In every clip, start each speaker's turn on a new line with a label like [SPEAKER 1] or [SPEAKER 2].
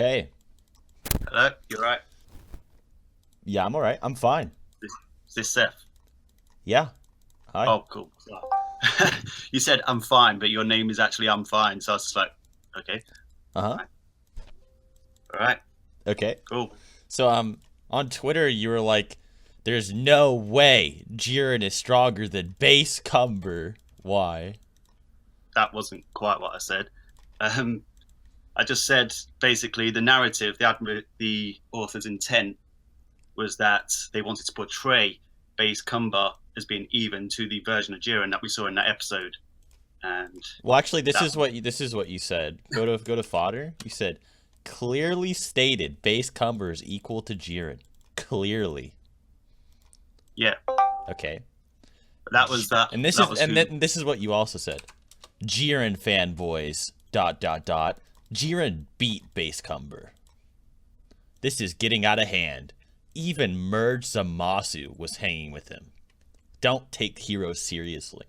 [SPEAKER 1] Hey.
[SPEAKER 2] Hello, you right?
[SPEAKER 1] Yeah, I'm alright. I'm fine.
[SPEAKER 2] Is this Seth?
[SPEAKER 1] Yeah. Hi.
[SPEAKER 2] Oh, cool. You said I'm fine, but your name is actually I'm fine. So I was just like, okay,
[SPEAKER 1] Uh-huh.
[SPEAKER 2] fine. All right,
[SPEAKER 1] Okay.
[SPEAKER 2] cool.
[SPEAKER 1] So on Twitter you were like, there's no way Jiren is stronger than base Cumber. Why?
[SPEAKER 2] That wasn't quite what I said. Um, I just said basically the narrative, the author's intent was that they wanted to portray base Cumber as being even to the version of Jiren that we saw in that episode, and
[SPEAKER 1] Well, actually this
[SPEAKER 2] that
[SPEAKER 1] is what you said. Go to fodder. You said clearly stated base Cumber is equal to Jiren. Clearly.
[SPEAKER 2] yeah,
[SPEAKER 1] Okay.
[SPEAKER 2] that was that.
[SPEAKER 1] And this
[SPEAKER 2] That
[SPEAKER 1] is
[SPEAKER 2] was
[SPEAKER 1] and
[SPEAKER 2] who.
[SPEAKER 1] then this is what you also said. Jiren fanboys. ... Jiren beat base Cumber. This is getting out of hand. Even Merge Zamasu was hanging with him. Don't take heroes seriously.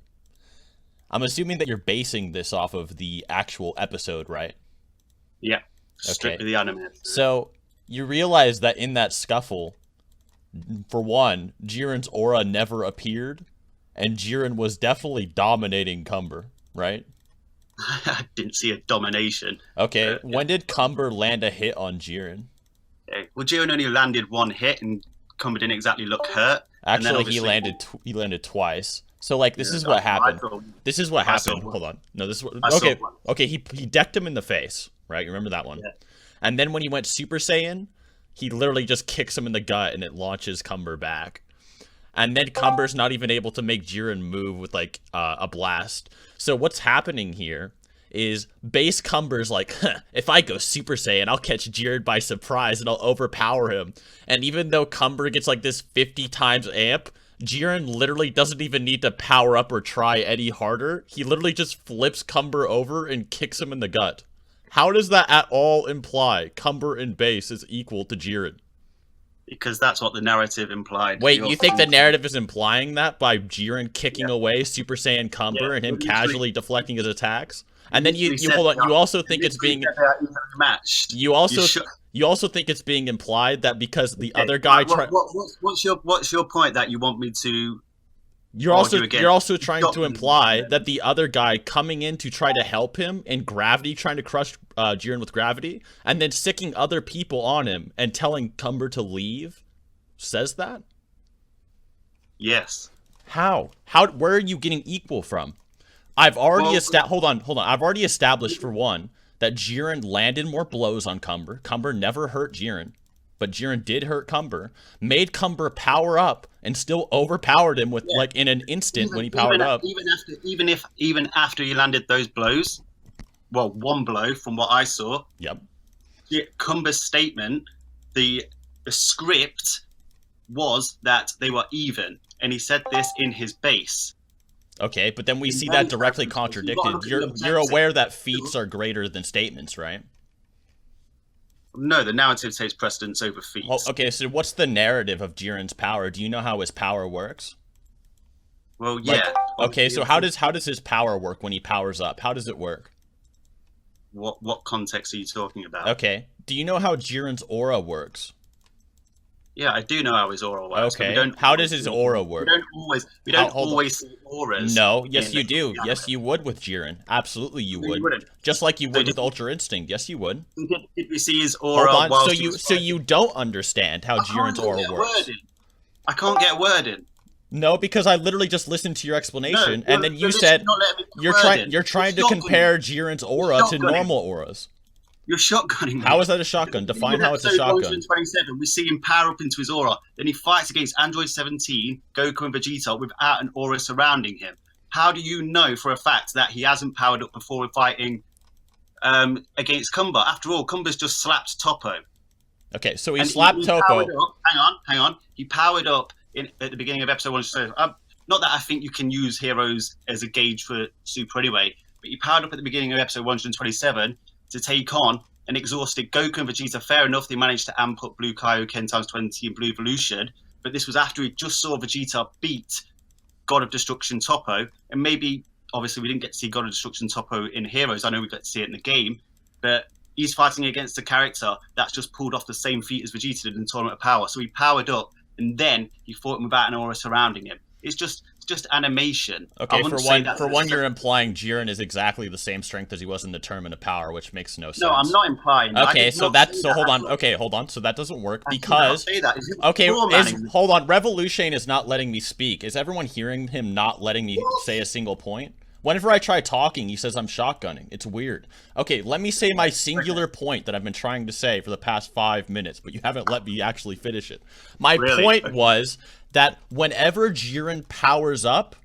[SPEAKER 1] I'm assuming that you're basing this off of the actual episode, right?
[SPEAKER 2] Yeah, strictly the anime.
[SPEAKER 1] So you realize that in that scuffle, for one, Jiren's aura never appeared, and Jiren was definitely dominating Cumber, right?
[SPEAKER 2] I didn't see a domination.
[SPEAKER 1] Okay,
[SPEAKER 2] Yeah.
[SPEAKER 1] when did Cumber land a hit on Jiren?
[SPEAKER 2] Okay. Well, Jiren only landed one hit, and Cumber didn't exactly look hurt. And then
[SPEAKER 1] Actually, he
[SPEAKER 2] obviously,
[SPEAKER 1] landed twice. So like this
[SPEAKER 2] yeah,
[SPEAKER 1] is what
[SPEAKER 2] I
[SPEAKER 1] happened.
[SPEAKER 2] saw,
[SPEAKER 1] This is what
[SPEAKER 2] I saw
[SPEAKER 1] happened.
[SPEAKER 2] one.
[SPEAKER 1] Hold on. No, this is what,
[SPEAKER 2] I saw
[SPEAKER 1] okay.
[SPEAKER 2] one.
[SPEAKER 1] Okay, he decked him in the face, right? You remember that one?
[SPEAKER 2] Yeah.
[SPEAKER 1] And then when he went Super Saiyan, he literally just kicks him in the gut and it launches Cumber back. And then Cumber's not even able to make Jiren move with like a blast. So what's happening here is base Cumber's like, huh, if I go Super Saiyan, I'll catch Jiren by surprise and I'll overpower him. And even though Cumber gets like this 50 times amp, Jiren literally doesn't even need to power up or try any harder. He literally just flips Cumber over and kicks him in the gut. How does that at all imply Cumber in base is equal to Jiren?
[SPEAKER 2] Because that's what the narrative implied.
[SPEAKER 1] Wait, you think the narrative is implying that by Jiren kicking
[SPEAKER 2] Yeah.
[SPEAKER 1] away Super Saiyan Cumber
[SPEAKER 2] Yeah,
[SPEAKER 1] and him
[SPEAKER 2] literally-
[SPEAKER 1] casually deflecting his attacks? And then you
[SPEAKER 2] literally
[SPEAKER 1] hold
[SPEAKER 2] said
[SPEAKER 1] on, you
[SPEAKER 2] that-
[SPEAKER 1] also think it's being
[SPEAKER 2] matched.
[SPEAKER 1] you also
[SPEAKER 2] should-
[SPEAKER 1] you also think it's being implied that because the
[SPEAKER 2] Okay,
[SPEAKER 1] other guy
[SPEAKER 2] what's your point that you want me to?
[SPEAKER 1] you're
[SPEAKER 2] argue against?
[SPEAKER 1] also trying
[SPEAKER 2] Stop
[SPEAKER 1] to
[SPEAKER 2] me.
[SPEAKER 1] imply that the other guy coming in to try to help him in gravity, trying to crush Jiren with gravity, and then sicking other people on him and telling Cumber to leave, says that?
[SPEAKER 2] Yes.
[SPEAKER 1] How? Where are you getting equal from? I've already hold on. I've already established for one that Jiren landed more blows on Cumber. Cumber never hurt Jiren, but Jiren did hurt Cumber. Made Cumber power up and still overpowered him with like in an instant when he powered up.
[SPEAKER 2] Even after he landed those blows, well, one blow from what I saw.
[SPEAKER 1] Yep.
[SPEAKER 2] Cumber's statement, the script was that they were even, and he said this in his base.
[SPEAKER 1] Okay, but then we see that directly contradicted. You're aware that feats are greater than statements, right?
[SPEAKER 2] No, the narrative takes precedence over feats.
[SPEAKER 1] Well, okay, so what's the narrative of Jiren's power? Do you know how his power works?
[SPEAKER 2] Well, yeah.
[SPEAKER 1] Okay, so how does his power work when he powers up? How does it work?
[SPEAKER 2] What context are you talking about?
[SPEAKER 1] Okay. Do you know how Jiren's aura works?
[SPEAKER 2] Yeah, I do know how his aura works.
[SPEAKER 1] Okay. How does his aura work?
[SPEAKER 2] We don't always see auras.
[SPEAKER 1] No, yes you do. Yes you would with Jiren. Absolutely you would.
[SPEAKER 2] You wouldn't.
[SPEAKER 1] Just like you would with Ultra Instinct. Yes you would.
[SPEAKER 2] Did we see his aura?
[SPEAKER 1] Hold on.
[SPEAKER 2] whilst
[SPEAKER 1] So you don't understand how Jiren's aura works.
[SPEAKER 2] I can't get a word in.
[SPEAKER 1] No, because I literally just listened to your explanation,
[SPEAKER 2] No,
[SPEAKER 1] and then you
[SPEAKER 2] you're
[SPEAKER 1] said
[SPEAKER 2] not letting me get a
[SPEAKER 1] you're
[SPEAKER 2] word
[SPEAKER 1] trying
[SPEAKER 2] in.
[SPEAKER 1] you're trying to
[SPEAKER 2] You're
[SPEAKER 1] compare Jiren's aura to
[SPEAKER 2] shotgunning.
[SPEAKER 1] normal auras.
[SPEAKER 2] You're shotgunning me.
[SPEAKER 1] How is that a shotgun? Define how it's a
[SPEAKER 2] Episode
[SPEAKER 1] shotgun.
[SPEAKER 2] 127, we see him power up into his aura. Then he fights against Android 17, Goku, and Vegeta without an aura surrounding him. How do you know for a fact that he hasn't powered up before fighting against Cumber? After all, Cumber's just slapped Topo.
[SPEAKER 1] Okay, so he
[SPEAKER 2] And
[SPEAKER 1] slapped Topo.
[SPEAKER 2] powered up, hang on. He powered up at the beginning of episode 127. Not that I think you can use heroes as a gauge for Super anyway, but he powered up at the beginning of episode 127 to take on an exhausted Goku and Vegeta. Fair enough, they managed to amp up Blue Kaioken times 20 and Blue Revolution, but this was after he just saw Vegeta beat God of Destruction Topo, and maybe, obviously, we didn't get to see God of Destruction Topo in Heroes. I know we got to see it in the game, but he's fighting against a character that's just pulled off the same feat as Vegeta did in Tournament of Power. So he powered up, and then he fought him without an aura surrounding him. It's just animation.
[SPEAKER 1] Okay, for one, you're implying Jiren is exactly the same strength as he was in the Tournament of Power, which makes no sense.
[SPEAKER 2] No, I'm not implying.
[SPEAKER 1] Okay, so hold on. Okay, hold on. So that doesn't work because. Okay, hold on. Revolushane is not letting me speak. Is everyone hearing him not letting me say a single point? Whenever I try talking, he says I'm shotgunning. It's weird. Okay, let me say my singular point that I've been trying to say for the past 5 minutes, but you haven't let me actually finish it. My point was that whenever Jiren powers up,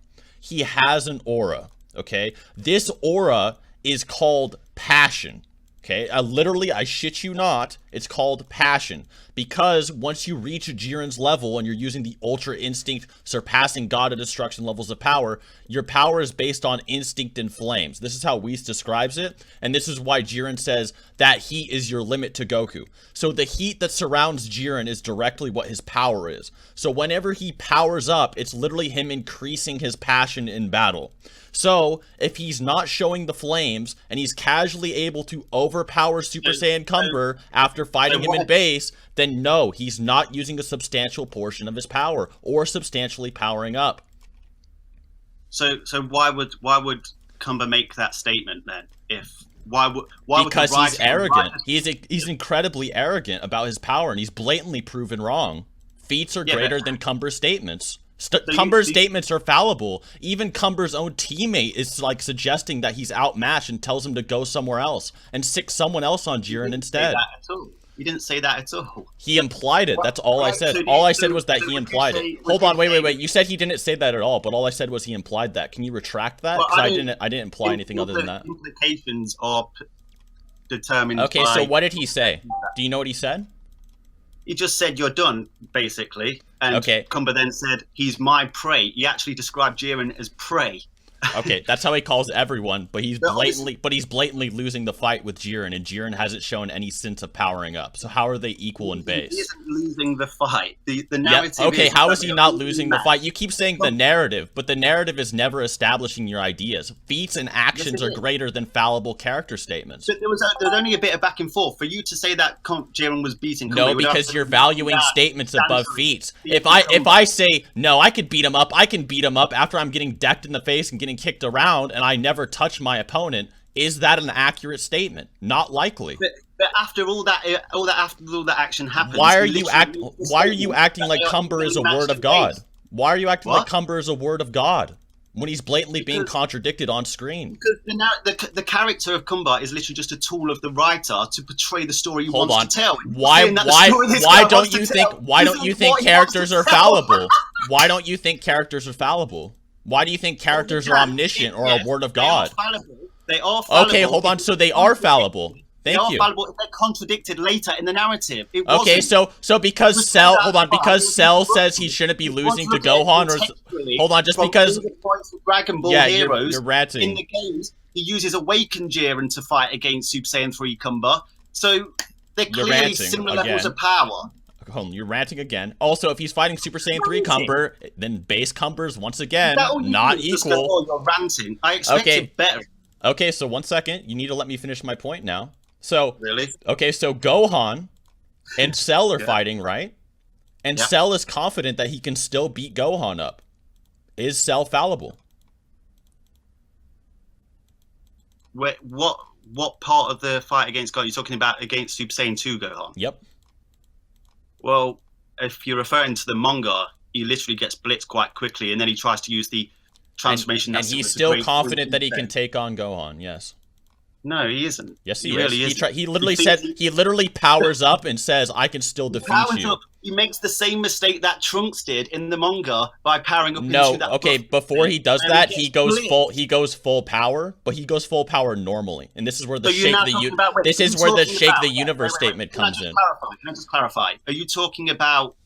[SPEAKER 1] he has an aura, okay? This aura is called passion, okay? Literally, I shit you not, it's called passion. Because once you reach Jiren's level and you're using the Ultra Instinct surpassing God of Destruction levels of power, your power is based on instinct and flames. This is how Whis describes it, and this is why Jiren says that heat is your limit to Goku. So the heat that surrounds Jiren is directly what his power is. So whenever he powers up, it's literally him increasing his passion in battle. So, if he's not showing the flames, and he's casually able to overpower Super Saiyan Cumber after fighting him in base, then no, he's not using a substantial portion of his power, or substantially powering up.
[SPEAKER 2] So why would Cumber make that statement then?
[SPEAKER 1] Because he's arrogant. He's incredibly arrogant about his power, and he's blatantly proven wrong. Feats are greater than Cumber's statements. Cumber's statements are fallible. Even Cumber's own teammate is like suggesting that he's outmatched and tells him to go somewhere else and stick someone else on Jiren instead.
[SPEAKER 2] He didn't say that at all.
[SPEAKER 1] He implied it. That's all I said. All I said was that he implied it. Hold on, wait. You said he didn't say that at all, but all I said was he implied that. Can you retract that? Because I didn't imply anything other than that.
[SPEAKER 2] Implications are determined.
[SPEAKER 1] Okay, so what did he say? Do you know what he said?
[SPEAKER 2] He just said you're done, basically. And Cumber then said, he's my prey. He actually described Jiren as prey.
[SPEAKER 1] Okay, that's how he calls everyone, but he's blatantly losing the fight with Jiren, and Jiren hasn't shown any sense of powering up. So how are they equal in base?
[SPEAKER 2] He isn't losing the fight. The narrative
[SPEAKER 1] okay, how is he not losing the fight? You keep saying the narrative, but the narrative is never establishing your ideas. Feats and actions are greater than fallible character statements.
[SPEAKER 2] But there was only a bit of back and forth. For you to say that Jiren was beating Cumber,
[SPEAKER 1] no, because you're valuing statements above feats. If I say, no, I could beat him up, I can beat him up after I'm getting decked in the face and getting kicked around and I never touch my opponent, is that an accurate statement? Not likely.
[SPEAKER 2] But after all that action happens,
[SPEAKER 1] why are you acting like Cumber is a word of God? Why are you acting like Cumber is a word of God when he's blatantly being contradicted on screen?
[SPEAKER 2] Because the character of Cumber is literally just a tool of the writer to portray the story he wants to tell.
[SPEAKER 1] Why don't you think characters are fallible? Why don't you think characters are fallible? Why do you think characters are omniscient or a word of God?
[SPEAKER 2] They are fallible.
[SPEAKER 1] Okay, hold on. So they are fallible. Thank you.
[SPEAKER 2] They are fallible if they're contradicted later in the narrative.
[SPEAKER 1] Okay, so because Cell, because Cell says he shouldn't be losing to Gohan, or hold on, just because
[SPEAKER 2] Dragon Ball heroes
[SPEAKER 1] you're ranting.
[SPEAKER 2] In the games, he uses Awakened Jiren to fight against Super Saiyan 3 Cumber. So they're clearly similar levels of power.
[SPEAKER 1] Hold on, you're ranting again. Also, if he's fighting Super Saiyan 3 Cumber, then base Cumber's once again not equal.
[SPEAKER 2] You're ranting. I expected better.
[SPEAKER 1] Okay, so 1 second. You need to let me finish my point now. So
[SPEAKER 2] really?
[SPEAKER 1] Okay, so Gohan and Cell are fighting, right? And Cell is confident that he can still beat Gohan up. Is Cell fallible?
[SPEAKER 2] Wait, what part of the fight against Gohan? You're talking about against Super Saiyan 2 Gohan?
[SPEAKER 1] Yep.
[SPEAKER 2] Well, if you're referring to the manga, he literally gets blitzed quite quickly, and then he tries to use the transformation.
[SPEAKER 1] And he's still confident that he can take on Gohan. Yes.
[SPEAKER 2] No, he isn't.
[SPEAKER 1] Yes, he really is. He literally powers up and says, "I can still defeat you."
[SPEAKER 2] He makes the same mistake that Trunks did in the manga by powering up.
[SPEAKER 1] No, okay. Before he does that, he goes full power, but he goes full power normally, and this is where the shake the universe statement comes in.
[SPEAKER 2] Can I just clarify? Are you talking about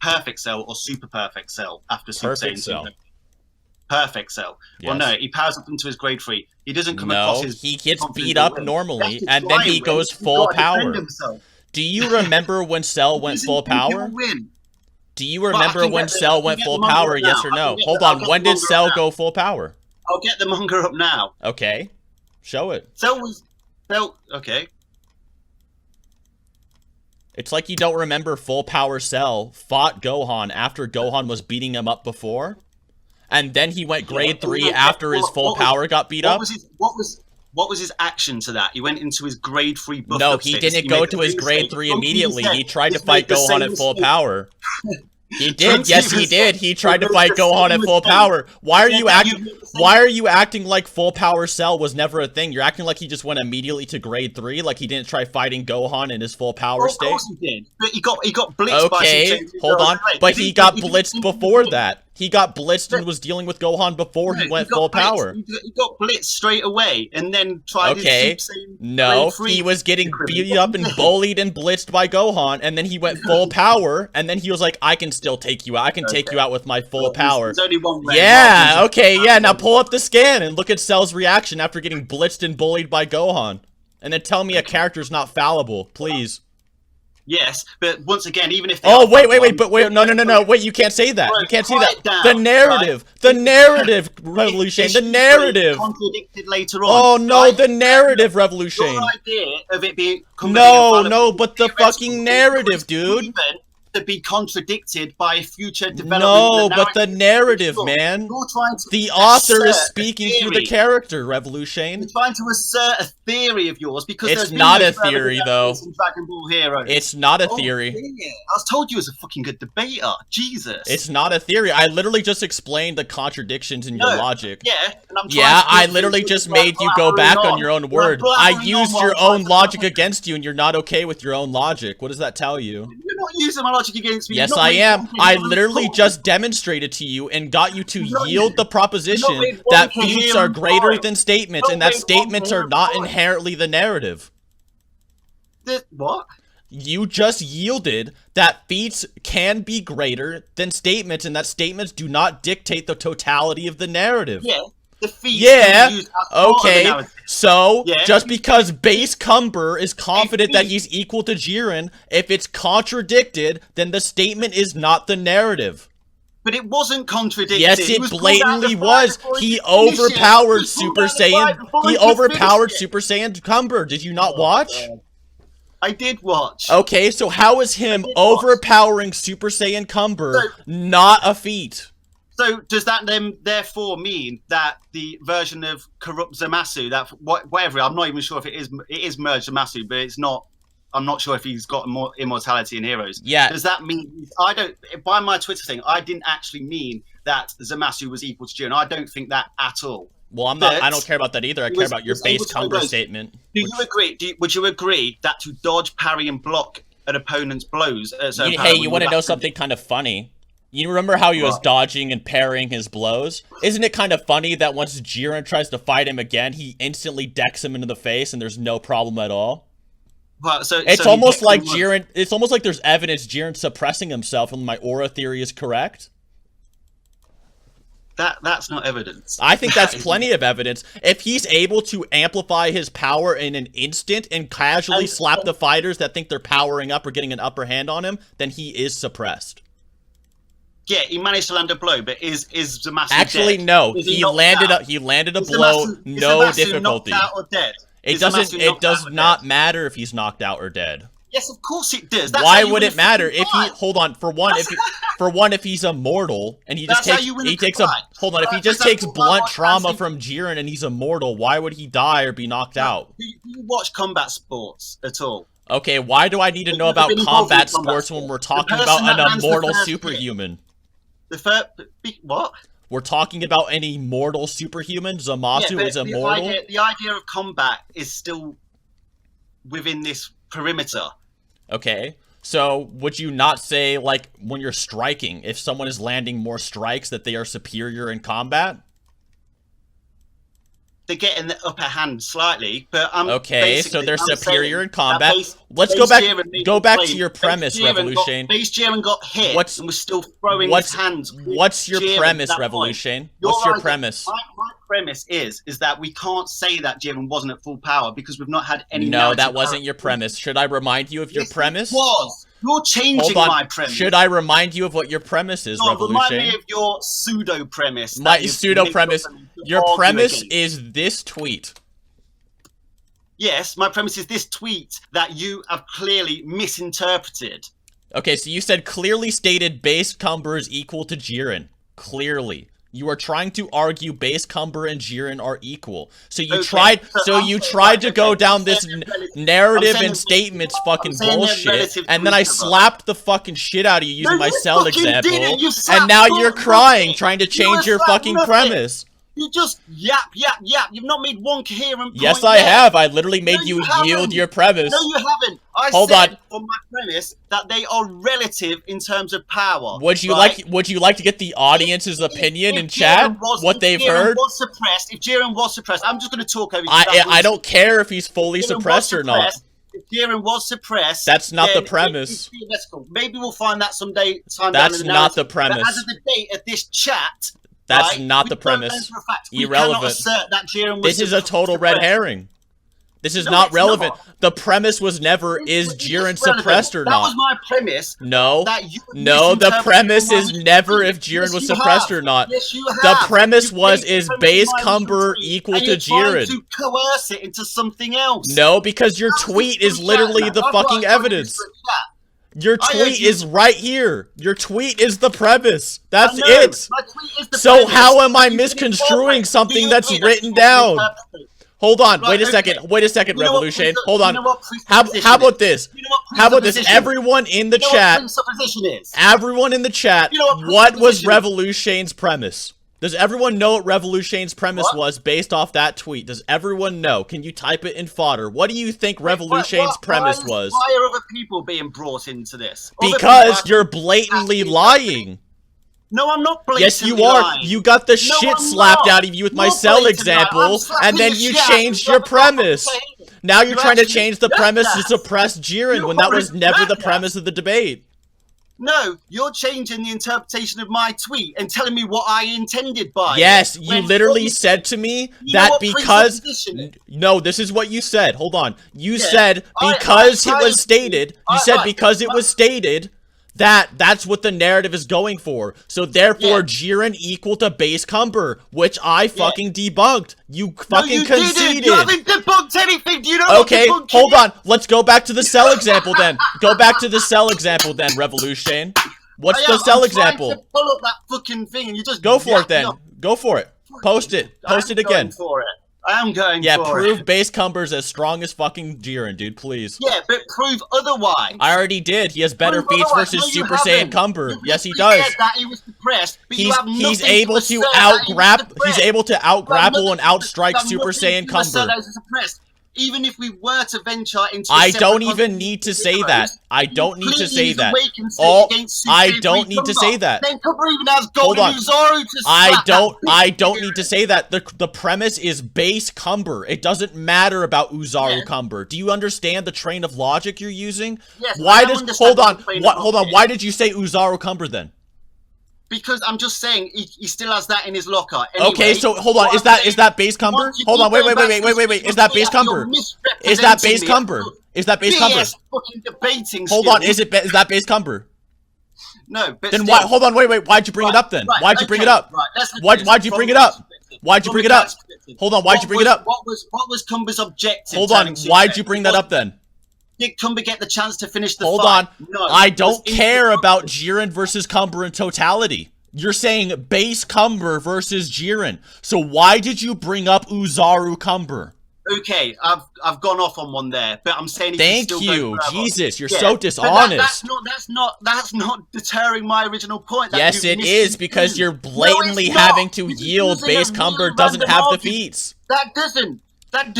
[SPEAKER 2] Perfect Cell or Super Perfect Cell after Super Saiyan 2? Perfect Cell. Yes. Well, no, he powers up into his grade 3. He doesn't come across his...
[SPEAKER 1] he gets beat up normally, and then he goes full power. Do you remember when Cell went full power? Do you remember when Cell went full power, yes or no? Hold on, when did Cell go full power?
[SPEAKER 2] I'll get the manga up now.
[SPEAKER 1] Okay, show it.
[SPEAKER 2] Okay.
[SPEAKER 1] It's like you don't remember Full Power Cell fought Gohan after Gohan was beating him up before. And then he went grade 3 after his full power got beat up.
[SPEAKER 2] What was his action to that? He went into his grade 3 buff.
[SPEAKER 1] No, he didn't go to his grade 3 immediately. He tried to fight Gohan at full power. He did. Yes, he did. He tried to fight Gohan at full power. Why are you acting like Full Power Cell was never a thing? You're acting like he just went immediately to grade 3, like he didn't try fighting Gohan in his full power state.
[SPEAKER 2] Of course he did. But he got blitzed by
[SPEAKER 1] Okay, hold on. But he got blitzed before that. He got blitzed and was dealing with Gohan before he went full power.
[SPEAKER 2] He got blitzed straight away and then tried his Super Saiyan
[SPEAKER 1] No, he was getting beat up and bullied and blitzed by Gohan, and then he went full power, and then he was like, I can still take you out. I can take you out with my full power.
[SPEAKER 2] There's only one way.
[SPEAKER 1] Yeah, okay, yeah. Now pull up the scan and look at Cell's reaction after getting blitzed and bullied by Gohan. And then tell me a character's not fallible, please.
[SPEAKER 2] Yes, but once again, even if they
[SPEAKER 1] no, wait, you can't say that. You can't say that. The narrative, Revolushane, the narrative.
[SPEAKER 2] Contradicted later on.
[SPEAKER 1] Oh no, the narrative, Revolushane.
[SPEAKER 2] Your idea of it being
[SPEAKER 1] but the fucking narrative, dude.
[SPEAKER 2] To be contradicted by future development.
[SPEAKER 1] No, but the narrative, man. The author is speaking through the character, Revolushane.
[SPEAKER 2] You're trying to assert a theory of yours because
[SPEAKER 1] it's not a theory, though.
[SPEAKER 2] Dragon Ball Heroes.
[SPEAKER 1] It's not a theory.
[SPEAKER 2] I was told you was a fucking good debater. Jesus.
[SPEAKER 1] It's not a theory. I literally just explained the contradictions in your logic.
[SPEAKER 2] Yeah, and I'm
[SPEAKER 1] I literally just made you go back on your own word. I used your own logic against you, and you're not okay with your own logic. What does that tell you?
[SPEAKER 2] You're not using my logic against me.
[SPEAKER 1] Yes, I am. I literally just demonstrated to you and got you to yield the proposition that feats are greater than statements, and that statements are not inherently the narrative.
[SPEAKER 2] What?
[SPEAKER 1] You just yielded that feats can be greater than statements, and that statements do not dictate the totality of the narrative.
[SPEAKER 2] Yeah.
[SPEAKER 1] Okay, so just because base Cumber is confident that he's equal to Jiren, if it's contradicted, then the statement is not the narrative.
[SPEAKER 2] But it wasn't contradicted.
[SPEAKER 1] Yes, it blatantly was. He overpowered Super Saiyan. He overpowered Super Saiyan Cumber. Did you not watch?
[SPEAKER 2] I did watch.
[SPEAKER 1] Okay, so how is him overpowering Super Saiyan Cumber not a feat?
[SPEAKER 2] So does that then therefore mean that the version of corrupt Zamasu, that whatever, I'm not even sure if it is merged Zamasu, but it's not. I'm not sure if he's got more immortality in Heroes.
[SPEAKER 1] Yeah.
[SPEAKER 2] Does that mean by my Twitter thing, I didn't actually mean that Zamasu was equal to Jiren. I don't think that at all.
[SPEAKER 1] Well, I don't care about that either. I care about your base Cumber statement.
[SPEAKER 2] Do you agree? Would you agree that to dodge, parry, and block an opponent's blows?
[SPEAKER 1] Hey, you want to know something kind of funny? You remember how he was dodging and parrying his blows? Isn't it kind of funny that once Jiren tries to fight him again, he instantly decks him into the face and there's no problem at all?
[SPEAKER 2] Well,
[SPEAKER 1] it's almost like Jiren. It's almost like there's evidence Jiren's suppressing himself, and my aura theory is correct.
[SPEAKER 2] That's not evidence.
[SPEAKER 1] I think that's plenty of evidence. If he's able to amplify his power in an instant and casually slap the fighters that think they're powering up or getting an upper hand on him, then he is suppressed.
[SPEAKER 2] Yeah, he managed to land a blow, but is Zamasu
[SPEAKER 1] actually
[SPEAKER 2] dead?
[SPEAKER 1] No? He landed a blow, no difficulty.
[SPEAKER 2] Knocked out or dead?
[SPEAKER 1] It does not matter if he's knocked out or dead.
[SPEAKER 2] Yes, of course it does.
[SPEAKER 1] Why would it matter if he if he's immortal and he just takes if he just takes blunt trauma from Jiren and he's immortal, why would he die or be knocked out?
[SPEAKER 2] Do you watch combat sports at all?
[SPEAKER 1] Okay, why do I need to know about combat sports when we're talking about an immortal superhuman?
[SPEAKER 2] What?
[SPEAKER 1] We're talking about an immortal superhuman? Zamasu is immortal?
[SPEAKER 2] The idea of combat is still within this perimeter.
[SPEAKER 1] Okay. So, would you not say, like, when you're striking, if someone is landing more strikes, that they are superior in combat?
[SPEAKER 2] They're getting the upper hand slightly, but
[SPEAKER 1] okay, so they're superior in combat. Let's go back to your premise, Revolushane.
[SPEAKER 2] Base Jiren got hit and was still throwing his hands.
[SPEAKER 1] What's your premise, Revolushane? What's your premise?
[SPEAKER 2] My premise is that we can't say that Jiren wasn't at full power because we've not had any.
[SPEAKER 1] No, that wasn't your premise. Should I remind you of your premise?
[SPEAKER 2] It was. You're changing my premise.
[SPEAKER 1] Should I remind you of what your premise is, Revolushane?
[SPEAKER 2] Remind me of your pseudo premise.
[SPEAKER 1] My pseudo premise. Your premise is this tweet.
[SPEAKER 2] Yes, my premise is this tweet that you have clearly misinterpreted.
[SPEAKER 1] Okay, so you said clearly stated base Cumber is equal to Jiren. Clearly. You are trying to argue base Cumber and Jiren are equal. So you tried to go down this narrative and statements fucking bullshit, and then I slapped the fucking shit out of you using my cell example, and now you're crying trying to change your fucking premise.
[SPEAKER 2] You just yap. You've not made one coherent point.
[SPEAKER 1] Yes, I have. I literally made you yield your premise.
[SPEAKER 2] No, you haven't. I said on my premise that they are relative in terms of power.
[SPEAKER 1] Would you like to get the audience's opinion in chat? What they've heard?
[SPEAKER 2] If Jiren was suppressed, I'm just going to talk over you.
[SPEAKER 1] I don't care if he's fully suppressed or not.
[SPEAKER 2] If Jiren was suppressed,
[SPEAKER 1] that's not the premise.
[SPEAKER 2] Maybe we'll find that someday.
[SPEAKER 1] That's not the premise.
[SPEAKER 2] But as of the date of this chat.
[SPEAKER 1] That's not the premise. Irrelevant. This is a total red herring. This is not relevant. The premise was never, is Jiren suppressed or not?
[SPEAKER 2] That was my premise.
[SPEAKER 1] No, the premise is never if Jiren was suppressed or not.
[SPEAKER 2] Yes, you have.
[SPEAKER 1] The premise was, is base Cumber equal to Jiren?
[SPEAKER 2] To coerce it into something else.
[SPEAKER 1] No, because your tweet is literally the fucking evidence. Your tweet is right here. Your tweet is the premise. That's it. So how am I misconstruing something that's written down? Hold on. Wait a second. Revolushane. Hold on. How about this? How about this? Everyone in the chat. Everyone in the chat. What was Revolushane's premise? Does everyone know what Revolushane's premise was based off that tweet? Does everyone know? Can you type it in fodder? What do you think Revolushane's premise was?
[SPEAKER 2] Why are other people being brought into this?
[SPEAKER 1] Because you're blatantly lying.
[SPEAKER 2] No, I'm not blatantly
[SPEAKER 1] Yes, you are.
[SPEAKER 2] lying.
[SPEAKER 1] You got the shit slapped out of you with my cell example, and then you changed your premise. Now you're trying to change the premise to suppress Jiren when that was never the premise of the debate.
[SPEAKER 2] No, you're changing the interpretation of my tweet and telling me what I intended by it.
[SPEAKER 1] Yes, you literally said to me that because... No, this is what you said. Hold on. You said because it was stated... You said because it was stated... That's what the narrative is going for. So therefore, Jiren equal to base Cumber, which I fucking debunked. You fucking conceded.
[SPEAKER 2] You haven't debunked anything. Do you know
[SPEAKER 1] Okay, hold on. Let's go back to the cell example then. Go back to the cell example then, Revolushane. What's the cell example?
[SPEAKER 2] To pull up that fucking thing and you just
[SPEAKER 1] go for it then. Go for it. Post it. Post it again.
[SPEAKER 2] For it. I am going for it.
[SPEAKER 1] Yeah, prove base Cumber's as strong as fucking Jiren, dude, please.
[SPEAKER 2] Yeah, but prove otherwise.
[SPEAKER 1] I already did. He has better feats versus Super Saiyan Cumber. Yes, he does.
[SPEAKER 2] That he was suppressed, but
[SPEAKER 1] he's able to out-grapple and outstrike Super Saiyan Cumber.
[SPEAKER 2] Even if we were to venture into
[SPEAKER 1] I don't even need to say that. I don't need to say that. I don't need to say that.
[SPEAKER 2] Then Cumber even has Golden Uzaru to
[SPEAKER 1] I don't need to say that. The premise is base Cumber. It doesn't matter about Uzaru Cumber. Do you understand the train of logic you're using?
[SPEAKER 2] Yes.
[SPEAKER 1] Hold on. Why did you say Uzaru Cumber then?
[SPEAKER 2] Because I'm just saying he still has that in his locker. Anyway,
[SPEAKER 1] okay, so hold on. Is that base Cumber? Hold on. Wait. Is that base Cumber? Is that base Cumber? Is that base Cumber?
[SPEAKER 2] Fucking debating.
[SPEAKER 1] Hold on. Is that base Cumber?
[SPEAKER 2] No, but
[SPEAKER 1] then why? Hold on. Wait. Why'd you bring it up then? Why'd you bring it up? Why'd you bring it up? Why'd you bring it up? Hold on. Why'd you bring it up?
[SPEAKER 2] What was Cumber's objective?
[SPEAKER 1] Hold on. Why'd you bring that up then?
[SPEAKER 2] Did Cumber get the chance to finish the fight?
[SPEAKER 1] Hold on.
[SPEAKER 2] No.
[SPEAKER 1] I don't care about Jiren versus Cumber in totality. You're saying base Cumber versus Jiren. So why did you bring up Uzaru Cumber?
[SPEAKER 2] Okay, I've gone off on one there, but I'm saying
[SPEAKER 1] thank you, Jesus, you're so dishonest.
[SPEAKER 2] That's not deterring my original point.
[SPEAKER 1] Yes, it is because you're blatantly having to yield base Cumber doesn't have the feats.
[SPEAKER 2] That doesn't.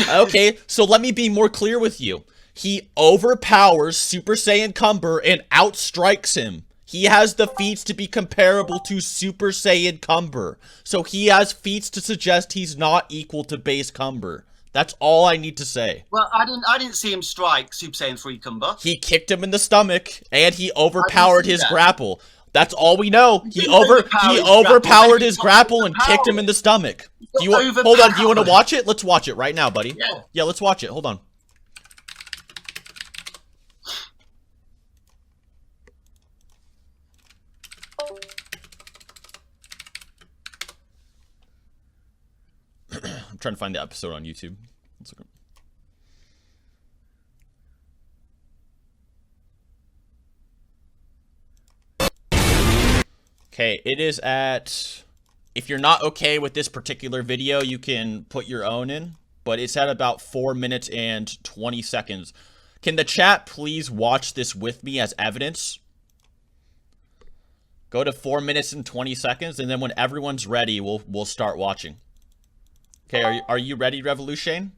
[SPEAKER 1] Okay, so let me be more clear with you. He overpowers Super Saiyan Cumber and outstrikes him. He has the feats to be comparable to Super Saiyan Cumber. So he has feats to suggest he's not equal to base Cumber. That's all I need to say.
[SPEAKER 2] Well, I didn't see him strike Super Saiyan 3 Cumber.
[SPEAKER 1] He kicked him in the stomach and he overpowered his grapple. That's all we know. He overpowered his grapple and kicked him in the stomach. Hold on, do you want to watch it? Let's watch it right now, buddy. Yeah, let's watch it. Hold on. I'm trying to find the episode on YouTube. Okay, it is at... If you're not okay with this particular video, you can put your own in. But it's at about 4 minutes and 20 seconds. Can the chat please watch this with me as evidence? Go to 4 minutes and 20 seconds, and then when everyone's ready, we'll start watching. Okay, are you ready, Revolushane?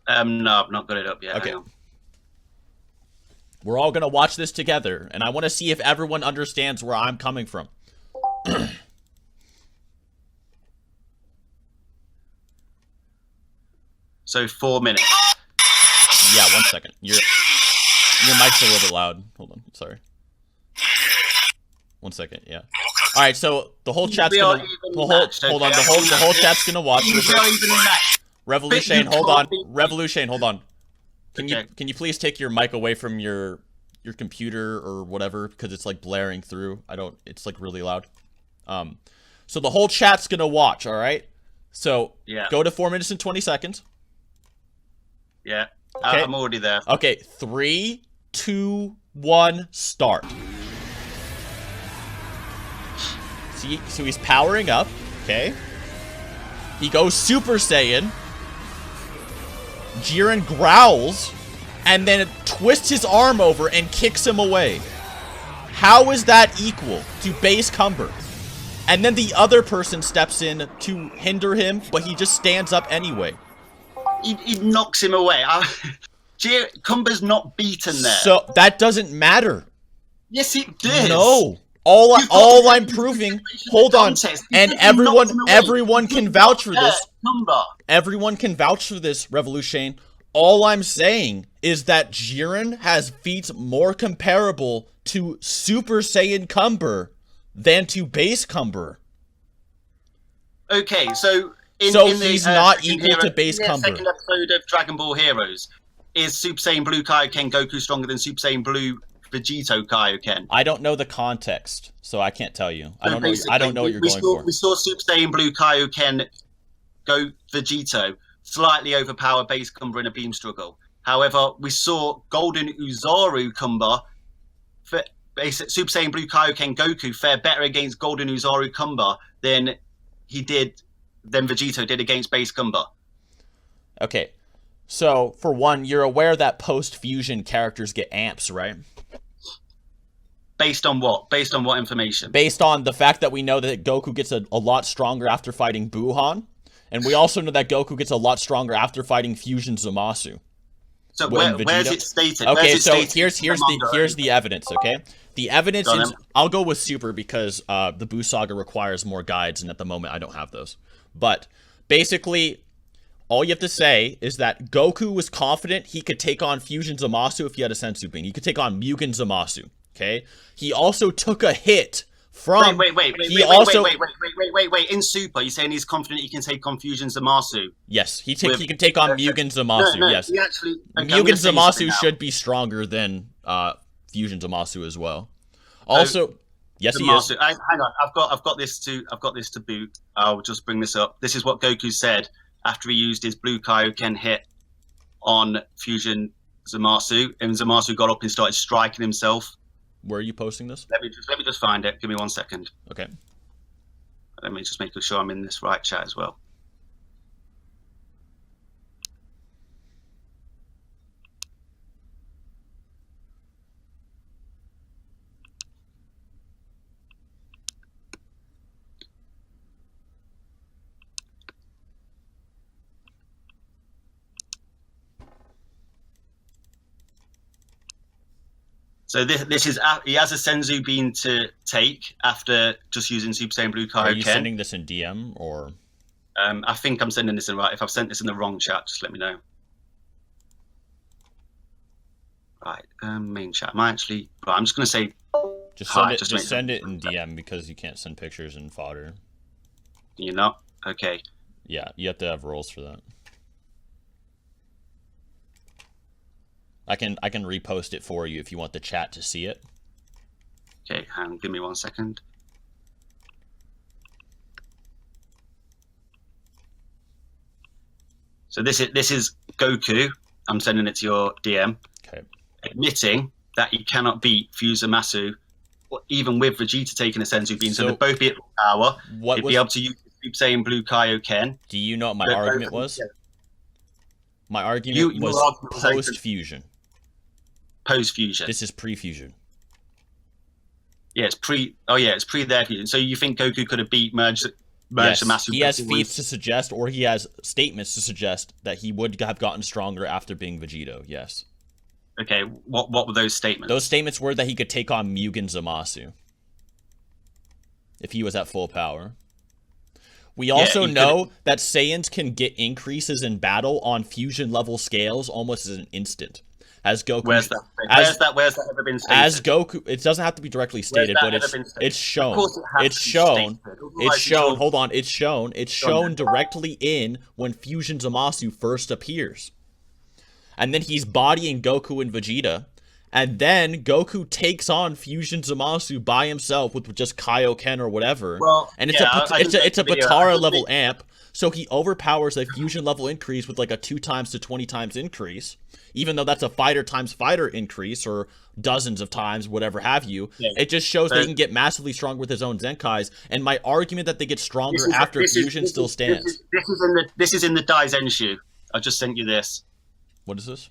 [SPEAKER 2] No, I've not got it up yet.
[SPEAKER 1] Okay. We're all gonna watch this together, and I want to see if everyone understands where I'm coming from.
[SPEAKER 2] So 4 minutes.
[SPEAKER 1] Yeah, 1 second. Your mic's a little bit loud. Hold on, sorry. 1 second. Yeah. All right. So the whole chat's gonna hold on. The whole chat's gonna watch. Revolushane, hold on. Revolushane, hold on. Can you please take your mic away from your computer or whatever, because it's like blaring through. It's like really loud. So the whole chat's gonna watch. All right. So
[SPEAKER 2] yeah.
[SPEAKER 1] Go to 4 minutes and 20 seconds.
[SPEAKER 2] Yeah.
[SPEAKER 1] Okay.
[SPEAKER 2] I'm already there.
[SPEAKER 1] Okay. 3, 2, 1, start. See, so he's powering up. Okay. He goes Super Saiyan. Jiren growls, and then twists his arm over and kicks him away. How is that equal to base Cumber? And then the other person steps in to hinder him, but he just stands up anyway.
[SPEAKER 2] He knocks him away. Cumber's not beaten there.
[SPEAKER 1] So that doesn't matter.
[SPEAKER 2] Yes, it does.
[SPEAKER 1] No. All I'm proving, hold on, and everyone can vouch for this. Everyone can vouch for this, Revolushane. All I'm saying is that Jiren has feats more comparable to Super Saiyan Cumber than to base Cumber.
[SPEAKER 2] Okay, so
[SPEAKER 1] he's not equal to base Cumber.
[SPEAKER 2] Second episode of Dragon Ball Heroes, is Super Saiyan Blue Kaioken Goku stronger than Super Saiyan Blue Vegito Kaioken?
[SPEAKER 1] I don't know the context, so I can't tell you. I don't know what you're going for.
[SPEAKER 2] We saw Super Saiyan Blue Kaioken go Vegito slightly overpower base Cumber in a beam struggle. However, we saw Golden Uzaru Cumber, Super Saiyan Blue Kaioken Goku fare better against Golden Uzaru Cumber than Vegito did against base Cumber.
[SPEAKER 1] Okay. So, for one, you're aware that post-fusion characters get amps, right?
[SPEAKER 2] Based on what? Based on what information?
[SPEAKER 1] Based on the fact that we know that Goku gets a lot stronger after fighting Buhan. And we also know that Goku gets a lot stronger after fighting Fusion Zamasu.
[SPEAKER 2] So where's it stated?
[SPEAKER 1] Okay, so here's the evidence, okay? The evidence is... I'll go with Super because the Buu Saga requires more guides, and at the moment I don't have those. But, basically... All you have to say is that Goku was confident he could take on Fusion Zamasu if he had a Senzu Bean. He could take on Mugen Zamasu, okay? He also took a hit from...
[SPEAKER 2] Wait. In Super, you're saying he's confident he can take on Fusion Zamasu?
[SPEAKER 1] Yes, he can take on Mugen Zamasu, yes. Mugen Zamasu should be stronger than Fusion Zamasu as well. Also... Yes, he is.
[SPEAKER 2] Hang on, I've got this to boot. I'll just bring this up. This is what Goku said after he used his Blue Kaioken hit on Fusion Zamasu, and Zamasu got up and started striking himself.
[SPEAKER 1] Where are you posting this?
[SPEAKER 2] Let me just find it. Give me 1 second.
[SPEAKER 1] Okay.
[SPEAKER 2] Let me just make sure I'm in this right chat as well. So this is he has a Senzu Bean to take after just using Super Saiyan Blue Kaioken.
[SPEAKER 1] Are you sending this in DM or?
[SPEAKER 2] I think I'm sending this in right. If I've sent this in the wrong chat, just let me know. Right, main chat. I'm just going to say.
[SPEAKER 1] Just send it in DM because you can't send pictures in fodder.
[SPEAKER 2] You're not? Okay.
[SPEAKER 1] Yeah, you have to have rules for that. I can repost it for you if you want the chat to see it.
[SPEAKER 2] Okay, hang on, give me 1 second. So this is Goku. I'm sending it to your DM.
[SPEAKER 1] Okay.
[SPEAKER 2] Admitting that he cannot beat Fusamasu even with Vegeta taking a Senzu Bean. So
[SPEAKER 1] So
[SPEAKER 2] they'd both be at full power.
[SPEAKER 1] what
[SPEAKER 2] They'd
[SPEAKER 1] was?
[SPEAKER 2] be able to use Super Saiyan Blue Kaioken.
[SPEAKER 1] Do you know what my
[SPEAKER 2] They're
[SPEAKER 1] argument
[SPEAKER 2] both-
[SPEAKER 1] was?
[SPEAKER 2] yeah.
[SPEAKER 1] My argument
[SPEAKER 2] Your
[SPEAKER 1] was
[SPEAKER 2] argument was like
[SPEAKER 1] post-fusion.
[SPEAKER 2] Post-fusion.
[SPEAKER 1] This is pre-fusion.
[SPEAKER 2] Yeah, it's pre. Oh yeah, it's pre their fusion. So you think Goku could have merged
[SPEAKER 1] Yes,
[SPEAKER 2] the Master?
[SPEAKER 1] he has feats to suggest, or he has statements to suggest that he would have gotten stronger after being Vegito. Yes.
[SPEAKER 2] Okay, what were those statements?
[SPEAKER 1] Those statements were that he could take on Mugen Zamasu if he was at full power. We also know that Saiyans can get increases in battle on fusion level scales almost as an instant. As Goku,
[SPEAKER 2] Where's that ever been stated?
[SPEAKER 1] As Goku, it doesn't have to be directly stated, but it's shown.
[SPEAKER 2] Of course it has
[SPEAKER 1] It's
[SPEAKER 2] to be
[SPEAKER 1] shown.
[SPEAKER 2] stated.
[SPEAKER 1] It's shown. Hold on. It's shown. It's shown directly in when Fusion Zamasu first appears. And then he's bodying Goku and Vegeta. And then Goku takes on Fusion Zamasu by himself with just Kaioken or whatever.
[SPEAKER 2] Well,
[SPEAKER 1] and it's
[SPEAKER 2] yeah,
[SPEAKER 1] a Batara level amp. So he overpowers a fusion level increase with like a 2 times to 20 times increase. Even though that's a fighter times fighter increase or dozens of times, whatever have you. Yeah. It just shows that he can get massively stronger with his own Zenkais. And my argument that they get stronger after fusion still stands.
[SPEAKER 2] This is in the Daizenshu. I just sent you this.
[SPEAKER 1] What is this?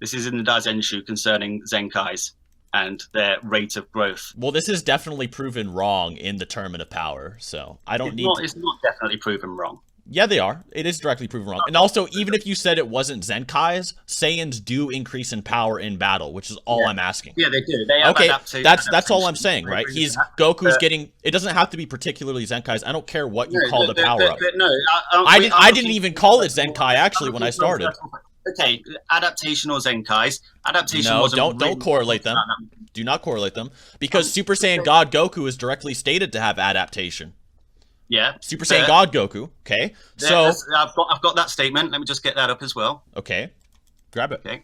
[SPEAKER 2] This is in the Daizenshu concerning Zenkais and their rate of growth.
[SPEAKER 1] Well, this is definitely proven wrong in the Tournament of Power, so I don't need.
[SPEAKER 2] It's not definitely proven wrong.
[SPEAKER 1] Yeah, they are. It is directly proven wrong. And also, even if you said it wasn't Zenkais, Saiyans do increase in power in battle, which is all I'm asking.
[SPEAKER 2] Yeah, they do. They have
[SPEAKER 1] okay, that's all I'm saying, right? Goku's getting. It doesn't have to be particularly Zenkais. I don't care what you call the power up.
[SPEAKER 2] No,
[SPEAKER 1] I didn't even call it Zenkai actually when I started.
[SPEAKER 2] Okay, adaptation or Zenkais. Adaptation
[SPEAKER 1] no,
[SPEAKER 2] wasn't
[SPEAKER 1] don't correlate them. Do not correlate them because Super Saiyan God Goku is directly stated to have adaptation.
[SPEAKER 2] Yeah.
[SPEAKER 1] Super Saiyan God Goku. Okay. So
[SPEAKER 2] I've got that statement. Let me just get that up as well.
[SPEAKER 1] Okay. Grab it.
[SPEAKER 2] Okay.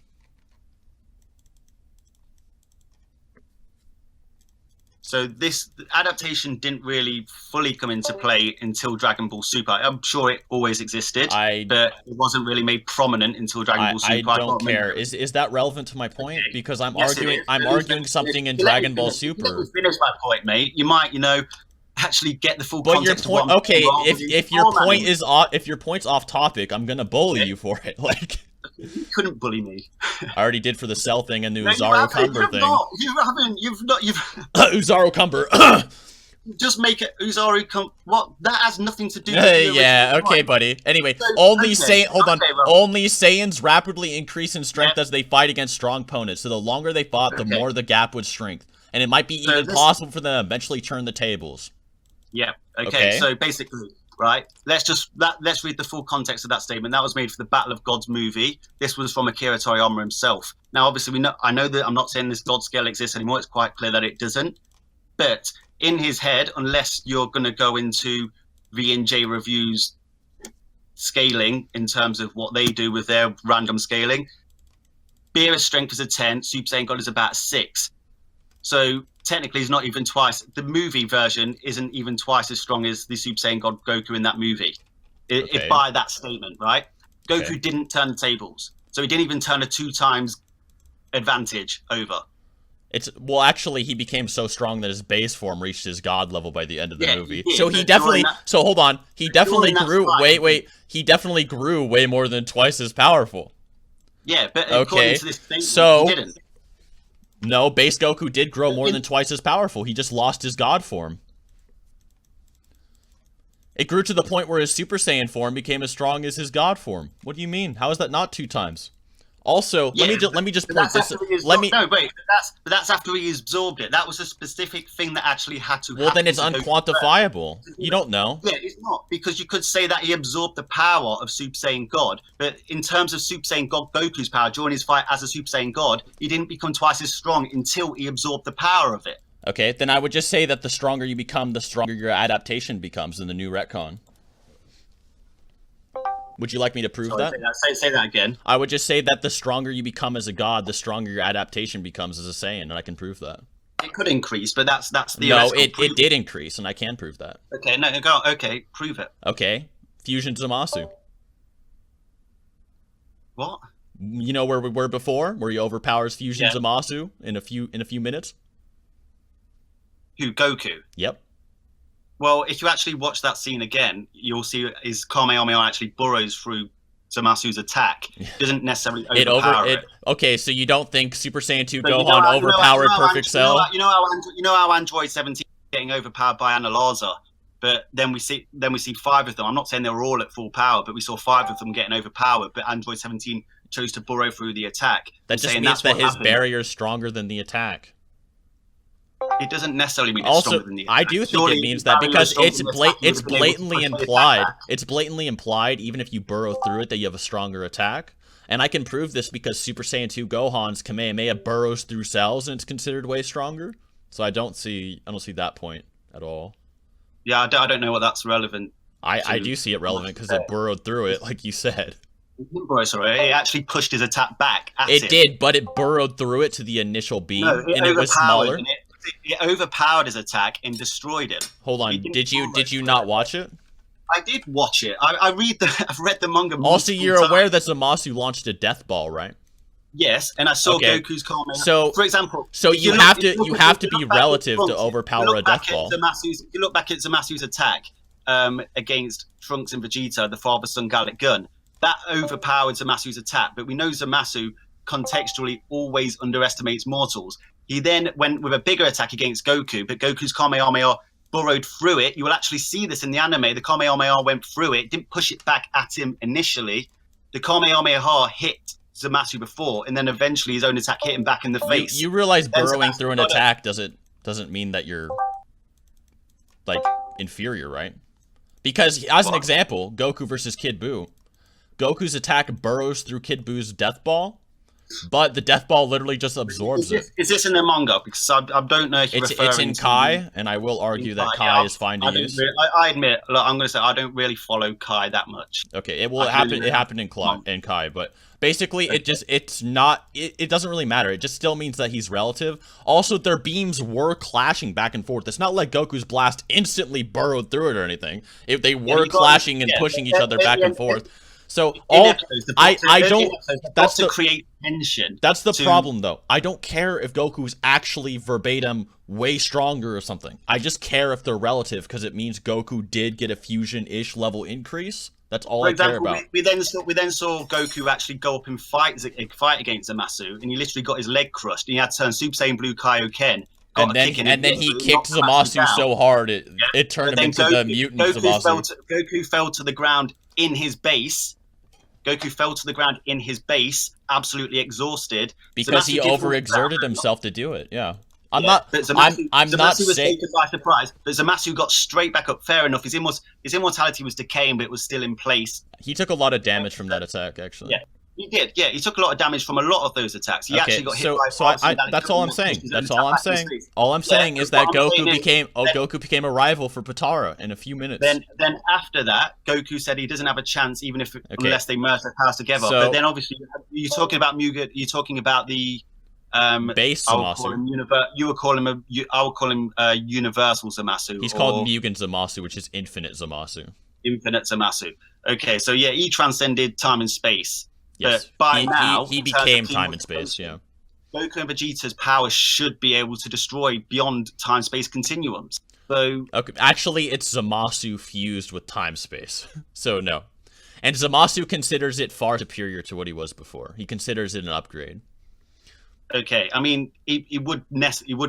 [SPEAKER 2] So this adaptation didn't really fully come into play until Dragon Ball Super. I'm sure it always existed, but it wasn't really made prominent until Dragon Ball Super.
[SPEAKER 1] I don't care. Is that relevant to my point? Okay. Because I'm arguing something in Dragon Ball Super.
[SPEAKER 2] Let me finish my point, mate. You might, actually get the full context.
[SPEAKER 1] But your point, okay, if your point is off, if your point's off topic, I'm gonna bully you for it. Like.
[SPEAKER 2] You couldn't bully me.
[SPEAKER 1] I already did for the Cell thing and the Uzaru Cumber thing.
[SPEAKER 2] You've not.
[SPEAKER 1] Uzaru Cumber.
[SPEAKER 2] Just make it Uzaru Cumber. What? That has nothing to do with
[SPEAKER 1] yeah, okay, buddy. Anyway, only Saiyans rapidly increase in strength as they fight against strong opponents. So the longer they fought, the more the gap would shrink. And it might be even possible for them to eventually turn the tables.
[SPEAKER 2] Yeah. Okay. So basically, right? Let's read the full context of that statement. That was made for the Battle of Gods movie. This was from Akira Toriyama himself. Now, obviously, I know that I'm not saying this God scale exists anymore. It's quite clear that it doesn't. But in his head, unless you're going to go into V&J Review's scaling in terms of what they do with their random scaling, Beerus' strength is a 10. Super Saiyan God is about 6. So technically, he's not even twice. The movie version isn't even twice as strong as the Super Saiyan God Goku in that movie. If by that statement, right? Goku didn't turn the tables, so he didn't even turn a 2 times advantage over.
[SPEAKER 1] Well, actually, he became so strong that his base form reached his god level by the end of the movie. So he definitely. So hold on, he definitely grew. Wait. He definitely grew way more than twice as powerful.
[SPEAKER 2] Yeah, but according to this statement, he didn't.
[SPEAKER 1] No, base Goku did grow more than twice as powerful. He just lost his god form. It grew to the point where his Super Saiyan form became as strong as his god form. What do you mean? How is that not 2 times? Also, let me just point this.
[SPEAKER 2] No, wait. But that's after he absorbed it. That was a specific thing that actually had to.
[SPEAKER 1] Well, then it's unquantifiable. You don't know.
[SPEAKER 2] Yeah, it's not, because you could say that he absorbed the power of Super Saiyan God, but in terms of Super Saiyan God Goku's power during his fight as a Super Saiyan God, he didn't become twice as strong until he absorbed the power of it.
[SPEAKER 1] Okay, then I would just say that the stronger you become, the stronger your adaptation becomes in the new retcon. Would you like me to prove that?
[SPEAKER 2] Say that again.
[SPEAKER 1] I would just say that the stronger you become as a god, the stronger your adaptation becomes as a Saiyan, and I can prove that.
[SPEAKER 2] It could increase, but that's the.
[SPEAKER 1] No, it did increase, and I can prove that.
[SPEAKER 2] Okay, no, go. Okay, prove it.
[SPEAKER 1] Okay, Fusion Zamasu.
[SPEAKER 2] What?
[SPEAKER 1] You know where we were before, where he overpowers Fusion Zamasu in a few minutes.
[SPEAKER 2] Who, Goku?
[SPEAKER 1] Yep.
[SPEAKER 2] Well, if you actually watch that scene again, you'll see his Kamehameha actually burrows through Zamasu's attack. It doesn't necessarily overpower it.
[SPEAKER 1] Okay, so you don't think Super Saiyan 2
[SPEAKER 2] So
[SPEAKER 1] Gohan overpowered Perfect Cell?
[SPEAKER 2] You know how Android 17 is getting overpowered by Analyzer, but then we see 5 of them. I'm not saying they were all at full power, but we saw 5 of them getting overpowered. But Android 17 chose to burrow through the attack.
[SPEAKER 1] That just means that his barrier is stronger than the attack.
[SPEAKER 2] It doesn't necessarily mean it's stronger than the attack.
[SPEAKER 1] I do think it means that because it's blatantly implied. It's blatantly implied, even if you burrow through it, that you have a stronger attack. And I can prove this because Super Saiyan 2 Gohan's Kamehameha burrows through cells and it's considered way stronger. So I don't see that point at all.
[SPEAKER 2] Yeah, I don't know what that's relevant.
[SPEAKER 1] I do see it relevant because it burrowed through it, like you said.
[SPEAKER 2] It actually pushed his attack back at
[SPEAKER 1] it. It did, but it burrowed through it to the initial beam, and it was smaller.
[SPEAKER 2] It overpowered his attack and destroyed him.
[SPEAKER 1] Hold on, did you not watch it?
[SPEAKER 2] I did watch it. I've read the manga.
[SPEAKER 1] Also, you're aware that Zamasu launched a death ball, right?
[SPEAKER 2] Yes, and I saw Goku's Kamehameha.
[SPEAKER 1] So,
[SPEAKER 2] for example,
[SPEAKER 1] you have to be relative to overpower a death ball.
[SPEAKER 2] If you look back at Zamasu's attack against Trunks and Vegeta, the father-son Gallic gun, that overpowered Zamasu's attack. But we know Zamasu contextually always underestimates mortals. He then went with a bigger attack against Goku, but Goku's Kamehameha burrowed through it. You will actually see this in the anime. The Kamehameha went through it, didn't push it back at him initially. The Kamehameha hit Zamasu before, and then eventually his own attack hit him back in the face.
[SPEAKER 1] You realize burrowing through an attack doesn't mean that you're like inferior, right? Because as an example, Goku versus Kid Buu. Goku's attack burrows through Kid Buu's death ball, but the death ball literally just absorbs it.
[SPEAKER 2] Is this in the manga? Because I don't know if you're referring
[SPEAKER 1] It's in Kai, and I will argue that Kai is fine to use.
[SPEAKER 2] I admit, look, I'm going to say I don't really follow Kai that much.
[SPEAKER 1] Okay, it happened in Kai, but basically it doesn't really matter. It just still means that he's relative. Also, their beams were clashing back and forth. It's not like Goku's blast instantly burrowed through it or anything. If they were clashing and pushing each other back and forth. So
[SPEAKER 2] that's to create tension.
[SPEAKER 1] That's the problem, though. I don't care if Goku's actually verbatim way stronger or something. I just care if they're relative because it means Goku did get a fusion-ish level increase. That's all I care about.
[SPEAKER 2] We then saw Goku actually go up and fight against Zamasu, and he literally got his leg crushed. And he had to turn Super Saiyan Blue Kaioken.
[SPEAKER 1] And then he kicked Zamasu so hard it turned him into the mutant Zamasu.
[SPEAKER 2] Goku fell to the ground in his base. Absolutely exhausted.
[SPEAKER 1] Because he overexerted himself to do it, yeah. I'm not saying
[SPEAKER 2] was taken by surprise, but Zamasu got straight back up. Fair enough. His immortality was decaying, but it was still in place.
[SPEAKER 1] He took a lot of damage from that attack, actually.
[SPEAKER 2] Yeah, he did. Yeah, he took a lot of damage from a lot of those attacks. He actually got hit by
[SPEAKER 1] that's all I'm saying. That's all I'm saying. All I'm saying is that Goku became a rival for Potara in a few minutes.
[SPEAKER 2] Then after that, Goku said he doesn't have a chance, even unless they merge their powers together. But then obviously you're talking about Mugen. You're talking about the
[SPEAKER 1] base Zamasu.
[SPEAKER 2] I will call him Universal Zamasu.
[SPEAKER 1] He's called Mugen Zamasu, which is Infinite Zamasu.
[SPEAKER 2] Infinite Zamasu. Okay, so yeah, he transcended time and space.
[SPEAKER 1] Yes,
[SPEAKER 2] but by now
[SPEAKER 1] he became time and space. Yeah,
[SPEAKER 2] Goku and Vegeta's power should be able to destroy beyond time-space continuums. So
[SPEAKER 1] actually, it's Zamasu fused with time-space. So no, and Zamasu considers it far superior to what he was before. He considers it an upgrade.
[SPEAKER 2] Okay, I mean, it would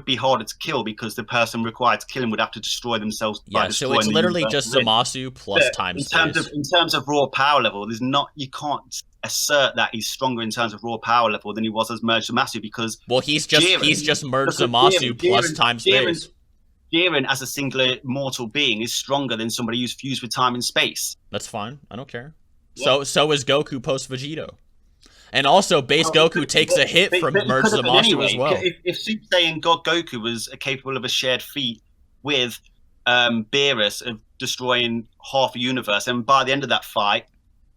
[SPEAKER 2] be harder to kill because the person required to kill him would have to destroy themselves.
[SPEAKER 1] Yeah, so it's literally just Zamasu plus time-space.
[SPEAKER 2] In terms of raw power level, you can't assert that he's stronger in terms of raw power level than he was as merged Zamasu because
[SPEAKER 1] he's just merged Zamasu plus time-space.
[SPEAKER 2] Jiren as a singular mortal being is stronger than somebody who's fused with time and space.
[SPEAKER 1] That's fine. I don't care. Yeah. So is Goku post Vegito. And also, base Goku takes a hit from merged Zamasu as well.
[SPEAKER 2] If Super Saiyan God Goku was capable of a shared feat with Beerus of destroying half a universe, and by the end of that fight,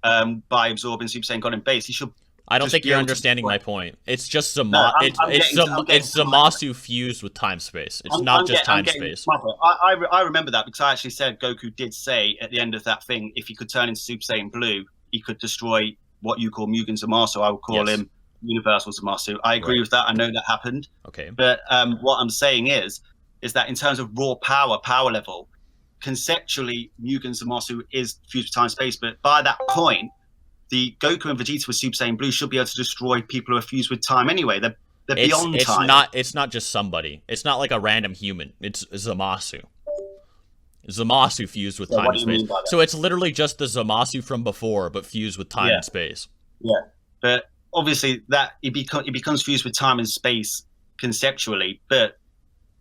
[SPEAKER 2] by absorbing Super Saiyan God in base, he should.
[SPEAKER 1] I don't think you're understanding my point. It's just Zamasu fused with time space. It's not just time space.
[SPEAKER 2] I remember that because I actually said Goku did say at the end of that thing, if he could turn into Super Saiyan Blue, he could destroy what you call Mugen Zamasu. I would call him Universal Zamasu. I agree with that. I know that happened.
[SPEAKER 1] Okay.
[SPEAKER 2] But what I'm saying is is that in terms of raw power level, conceptually, Mugen Zamasu is fused with time and space, but by that point, the Goku and Vegeta with Super Saiyan Blue should be able to destroy people who are fused with time anyway. They're beyond time.
[SPEAKER 1] It's not just somebody. It's not like a random human. It's Zamasu. Zamasu fused with time and space. So it's literally just the Zamasu from before, but fused with time and space.
[SPEAKER 2] Yeah, but obviously that it becomes fused with time and space conceptually, but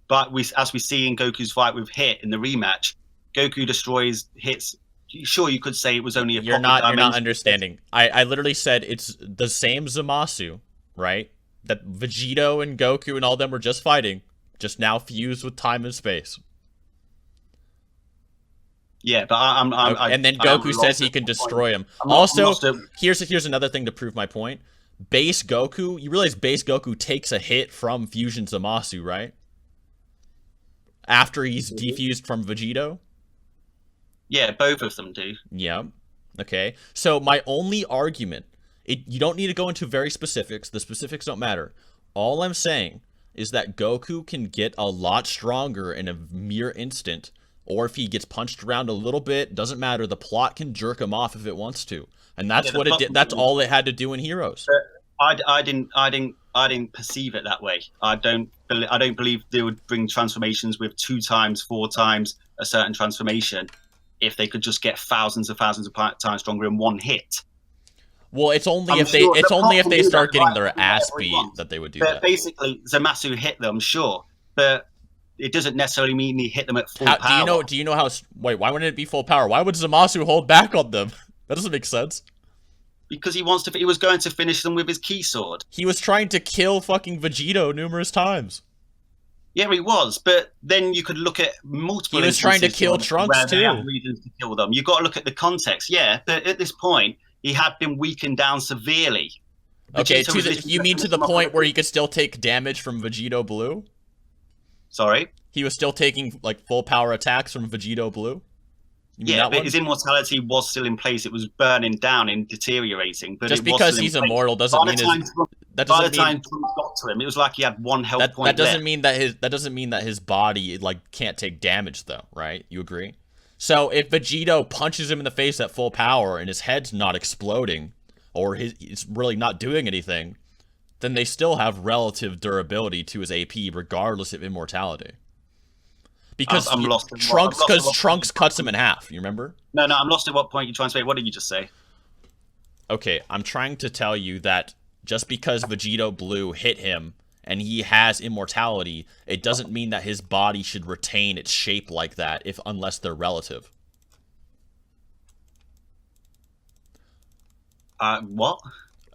[SPEAKER 2] as we see in Goku's fight with Hit in the rematch, Goku destroys Hit's. Sure, you could say it was only a.
[SPEAKER 1] You're not understanding. I literally said it's the same Zamasu, right? That Vegito and Goku and all them were just fighting, just now fused with time and space.
[SPEAKER 2] Yeah, but
[SPEAKER 1] and then Goku says he can destroy him. Also, here's another thing to prove my point. Base Goku, you realize Base Goku takes a hit from Fusion Zamasu, right? After he's defused from Vegito?
[SPEAKER 2] Yeah, both of them do.
[SPEAKER 1] Yeah. Okay. So my only argument, you don't need to go into very specifics. The specifics don't matter. All I'm saying is that Goku can get a lot stronger in a mere instant, or if he gets punched around a little bit, doesn't matter. The plot can jerk him off if it wants to. And that's what it did. That's all it had to do in Heroes.
[SPEAKER 2] I didn't perceive it that way. I don't believe they would bring transformations with 2 times, 4 times a certain transformation if they could just get thousands of times stronger in one hit.
[SPEAKER 1] Well, it's only if they start getting their ass beat that they would do that.
[SPEAKER 2] Basically, Zamasu hit them, sure, but it doesn't necessarily mean he hit them at full power.
[SPEAKER 1] Do you know how? Wait, why wouldn't it be full power? Why would Zamasu hold back on them? That doesn't make sense.
[SPEAKER 2] Because he was going to finish them with his key sword.
[SPEAKER 1] He was trying to kill fucking Vegito numerous times.
[SPEAKER 2] Yeah, he was, but then you could look at multiple.
[SPEAKER 1] He was trying to kill Trunks too.
[SPEAKER 2] Have reasons to kill them. You got to look at the context. Yeah, but at this point, he had been weakened down severely.
[SPEAKER 1] Okay, you mean to the point where he could still take damage from Vegito Blue?
[SPEAKER 2] Sorry?
[SPEAKER 1] He was still taking like full power attacks from Vegito Blue?
[SPEAKER 2] Yeah, but his immortality was still in place. It was burning down and deteriorating. But
[SPEAKER 1] just because he's immortal doesn't mean
[SPEAKER 2] by the time Trunks got to him, it was like he had 1 health point.
[SPEAKER 1] That doesn't mean that his body like can't take damage though, right? You agree? So if Vegito punches him in the face at full power and his head's not exploding, or he's really not doing anything, then they still have relative durability to his AP regardless of immortality. Because Trunks cuts him in half. You remember?
[SPEAKER 2] No, I'm lost at what point you're trying to say. What did you just say?
[SPEAKER 1] Okay, I'm trying to tell you that just because Vegito Blue hit him and he has immortality, it doesn't mean that his body should retain its shape like that unless they're relative.
[SPEAKER 2] What?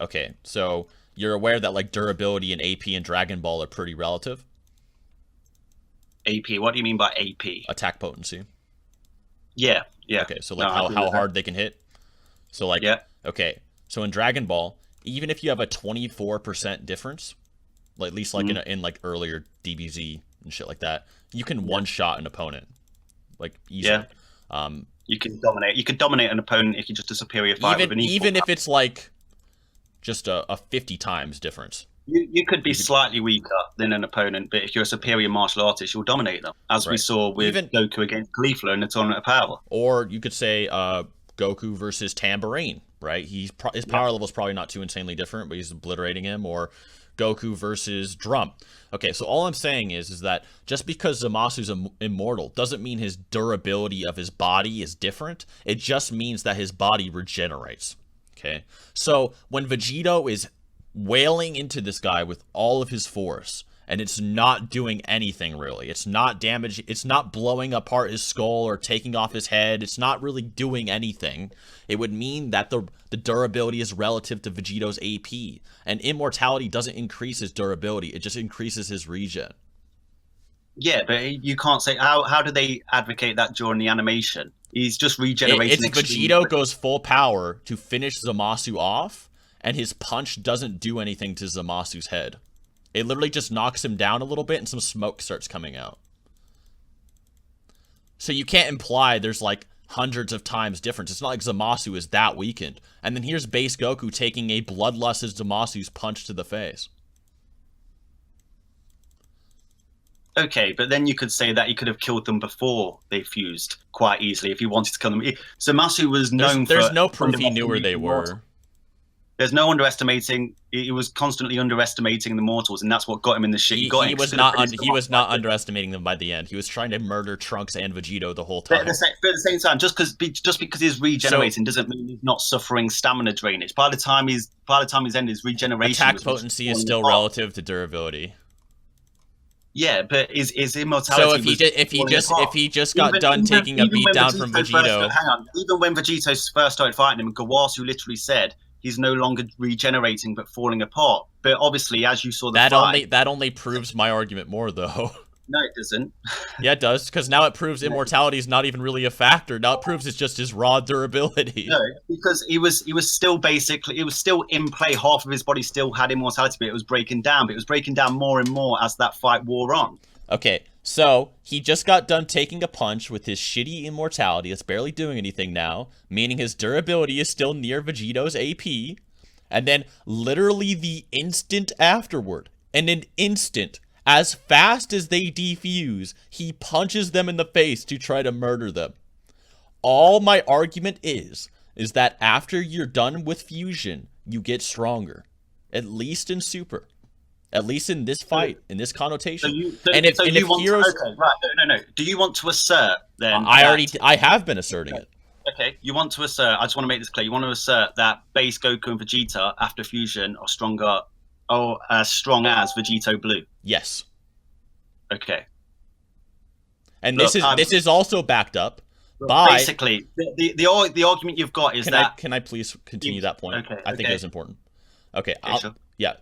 [SPEAKER 1] Okay, so you're aware that like durability and AP in Dragon Ball are pretty relative?
[SPEAKER 2] AP. What do you mean by AP?
[SPEAKER 1] Attack potency.
[SPEAKER 2] Yeah.
[SPEAKER 1] Okay, so like how hard they can hit. So like,
[SPEAKER 2] yeah.
[SPEAKER 1] Okay, so in Dragon Ball, even if you have a 24% difference, like at least like in like earlier DBZ and shit like that, you can one-shot an opponent, like easily.
[SPEAKER 2] Yeah. You can dominate. You can dominate an opponent if you're just a superior fighter.
[SPEAKER 1] Even if it's like just a 50 times difference.
[SPEAKER 2] You could be slightly weaker than an opponent, but if you're a superior martial artist, you'll dominate them, as we saw with Goku against Caulifla in the Tournament of Power.
[SPEAKER 1] Or you could say Goku versus Tambourine, right? His power level is probably not too insanely different, but he's obliterating him. Or Goku versus Drum. Okay, so all I'm saying is that just because Zamasu's immortal doesn't mean his durability of his body is different. It just means that his body regenerates. Okay, so when Vegito is wailing into this guy with all of his force, and it's not doing anything really. It's not damaging. It's not blowing apart his skull or taking off his head. It's not really doing anything. It would mean that the durability is relative to Vegito's AP, and immortality doesn't increase his durability. It just increases his regen.
[SPEAKER 2] Yeah, but you can't say how do they advocate that during the animation? He's just regenerating.
[SPEAKER 1] If Vegito goes full power to finish Zamasu off, and his punch doesn't do anything to Zamasu's head. It literally just knocks him down a little bit and some smoke starts coming out. So you can't imply there's like hundreds of times difference. It's not like Zamasu is that weakened. And then here's base Goku taking a bloodlusted Zamasu's punch to the face.
[SPEAKER 2] Okay, but then you could say that he could have killed them before they fused quite easily if he wanted to kill them. Zamasu was known
[SPEAKER 1] There's
[SPEAKER 2] for
[SPEAKER 1] no proof he knew where they were.
[SPEAKER 2] There's no underestimating. He was constantly underestimating the mortals, and that's what got him in the shit.
[SPEAKER 1] He was not underestimating them by the end. He was trying to murder Trunks and Vegito the whole
[SPEAKER 2] But
[SPEAKER 1] time.
[SPEAKER 2] at the same time, just because he's regenerating doesn't mean he's not suffering stamina drainage. By the time he's end, his regeneration
[SPEAKER 1] attack potency is still relative to durability.
[SPEAKER 2] Yeah, but his immortality.
[SPEAKER 1] So if he just got done taking a beat down from Vegito.
[SPEAKER 2] Hang on, even when Vegito first started fighting him, Gawasu literally said he's no longer regenerating but falling apart. But obviously, as you saw
[SPEAKER 1] that only proves my argument more, though.
[SPEAKER 2] No, it doesn't.
[SPEAKER 1] Yeah, it does, because now it proves immortality is not even really a factor. Now it proves it's just his raw durability.
[SPEAKER 2] No, because he was still in play. Half of his body still had immortality, but it was breaking down. But it was breaking down more and more as that fight wore on.
[SPEAKER 1] Okay, so he just got done taking a punch with his shitty immortality that's barely doing anything now, meaning his durability is still near Vegito's AP, and then literally the instant afterward, in an instant, as fast as they defuse, he punches them in the face to try to murder them. All my argument is that after you're done with fusion, you get stronger. At least in Super. At least in this fight, in this connotation.
[SPEAKER 2] No. Do you want to assert then?
[SPEAKER 1] I have been asserting it.
[SPEAKER 2] Okay, you want to assert. I just want to make this clear. You want to assert that base Goku and Vegeta after fusion are stronger, or as strong as Vegito Blue.
[SPEAKER 1] Yes.
[SPEAKER 2] Okay.
[SPEAKER 1] And this is also backed up by
[SPEAKER 2] basically the argument you've got is
[SPEAKER 1] can I please continue that point?
[SPEAKER 2] Okay,
[SPEAKER 1] I think it's important. Okay.
[SPEAKER 2] Sure.
[SPEAKER 1] Yeah.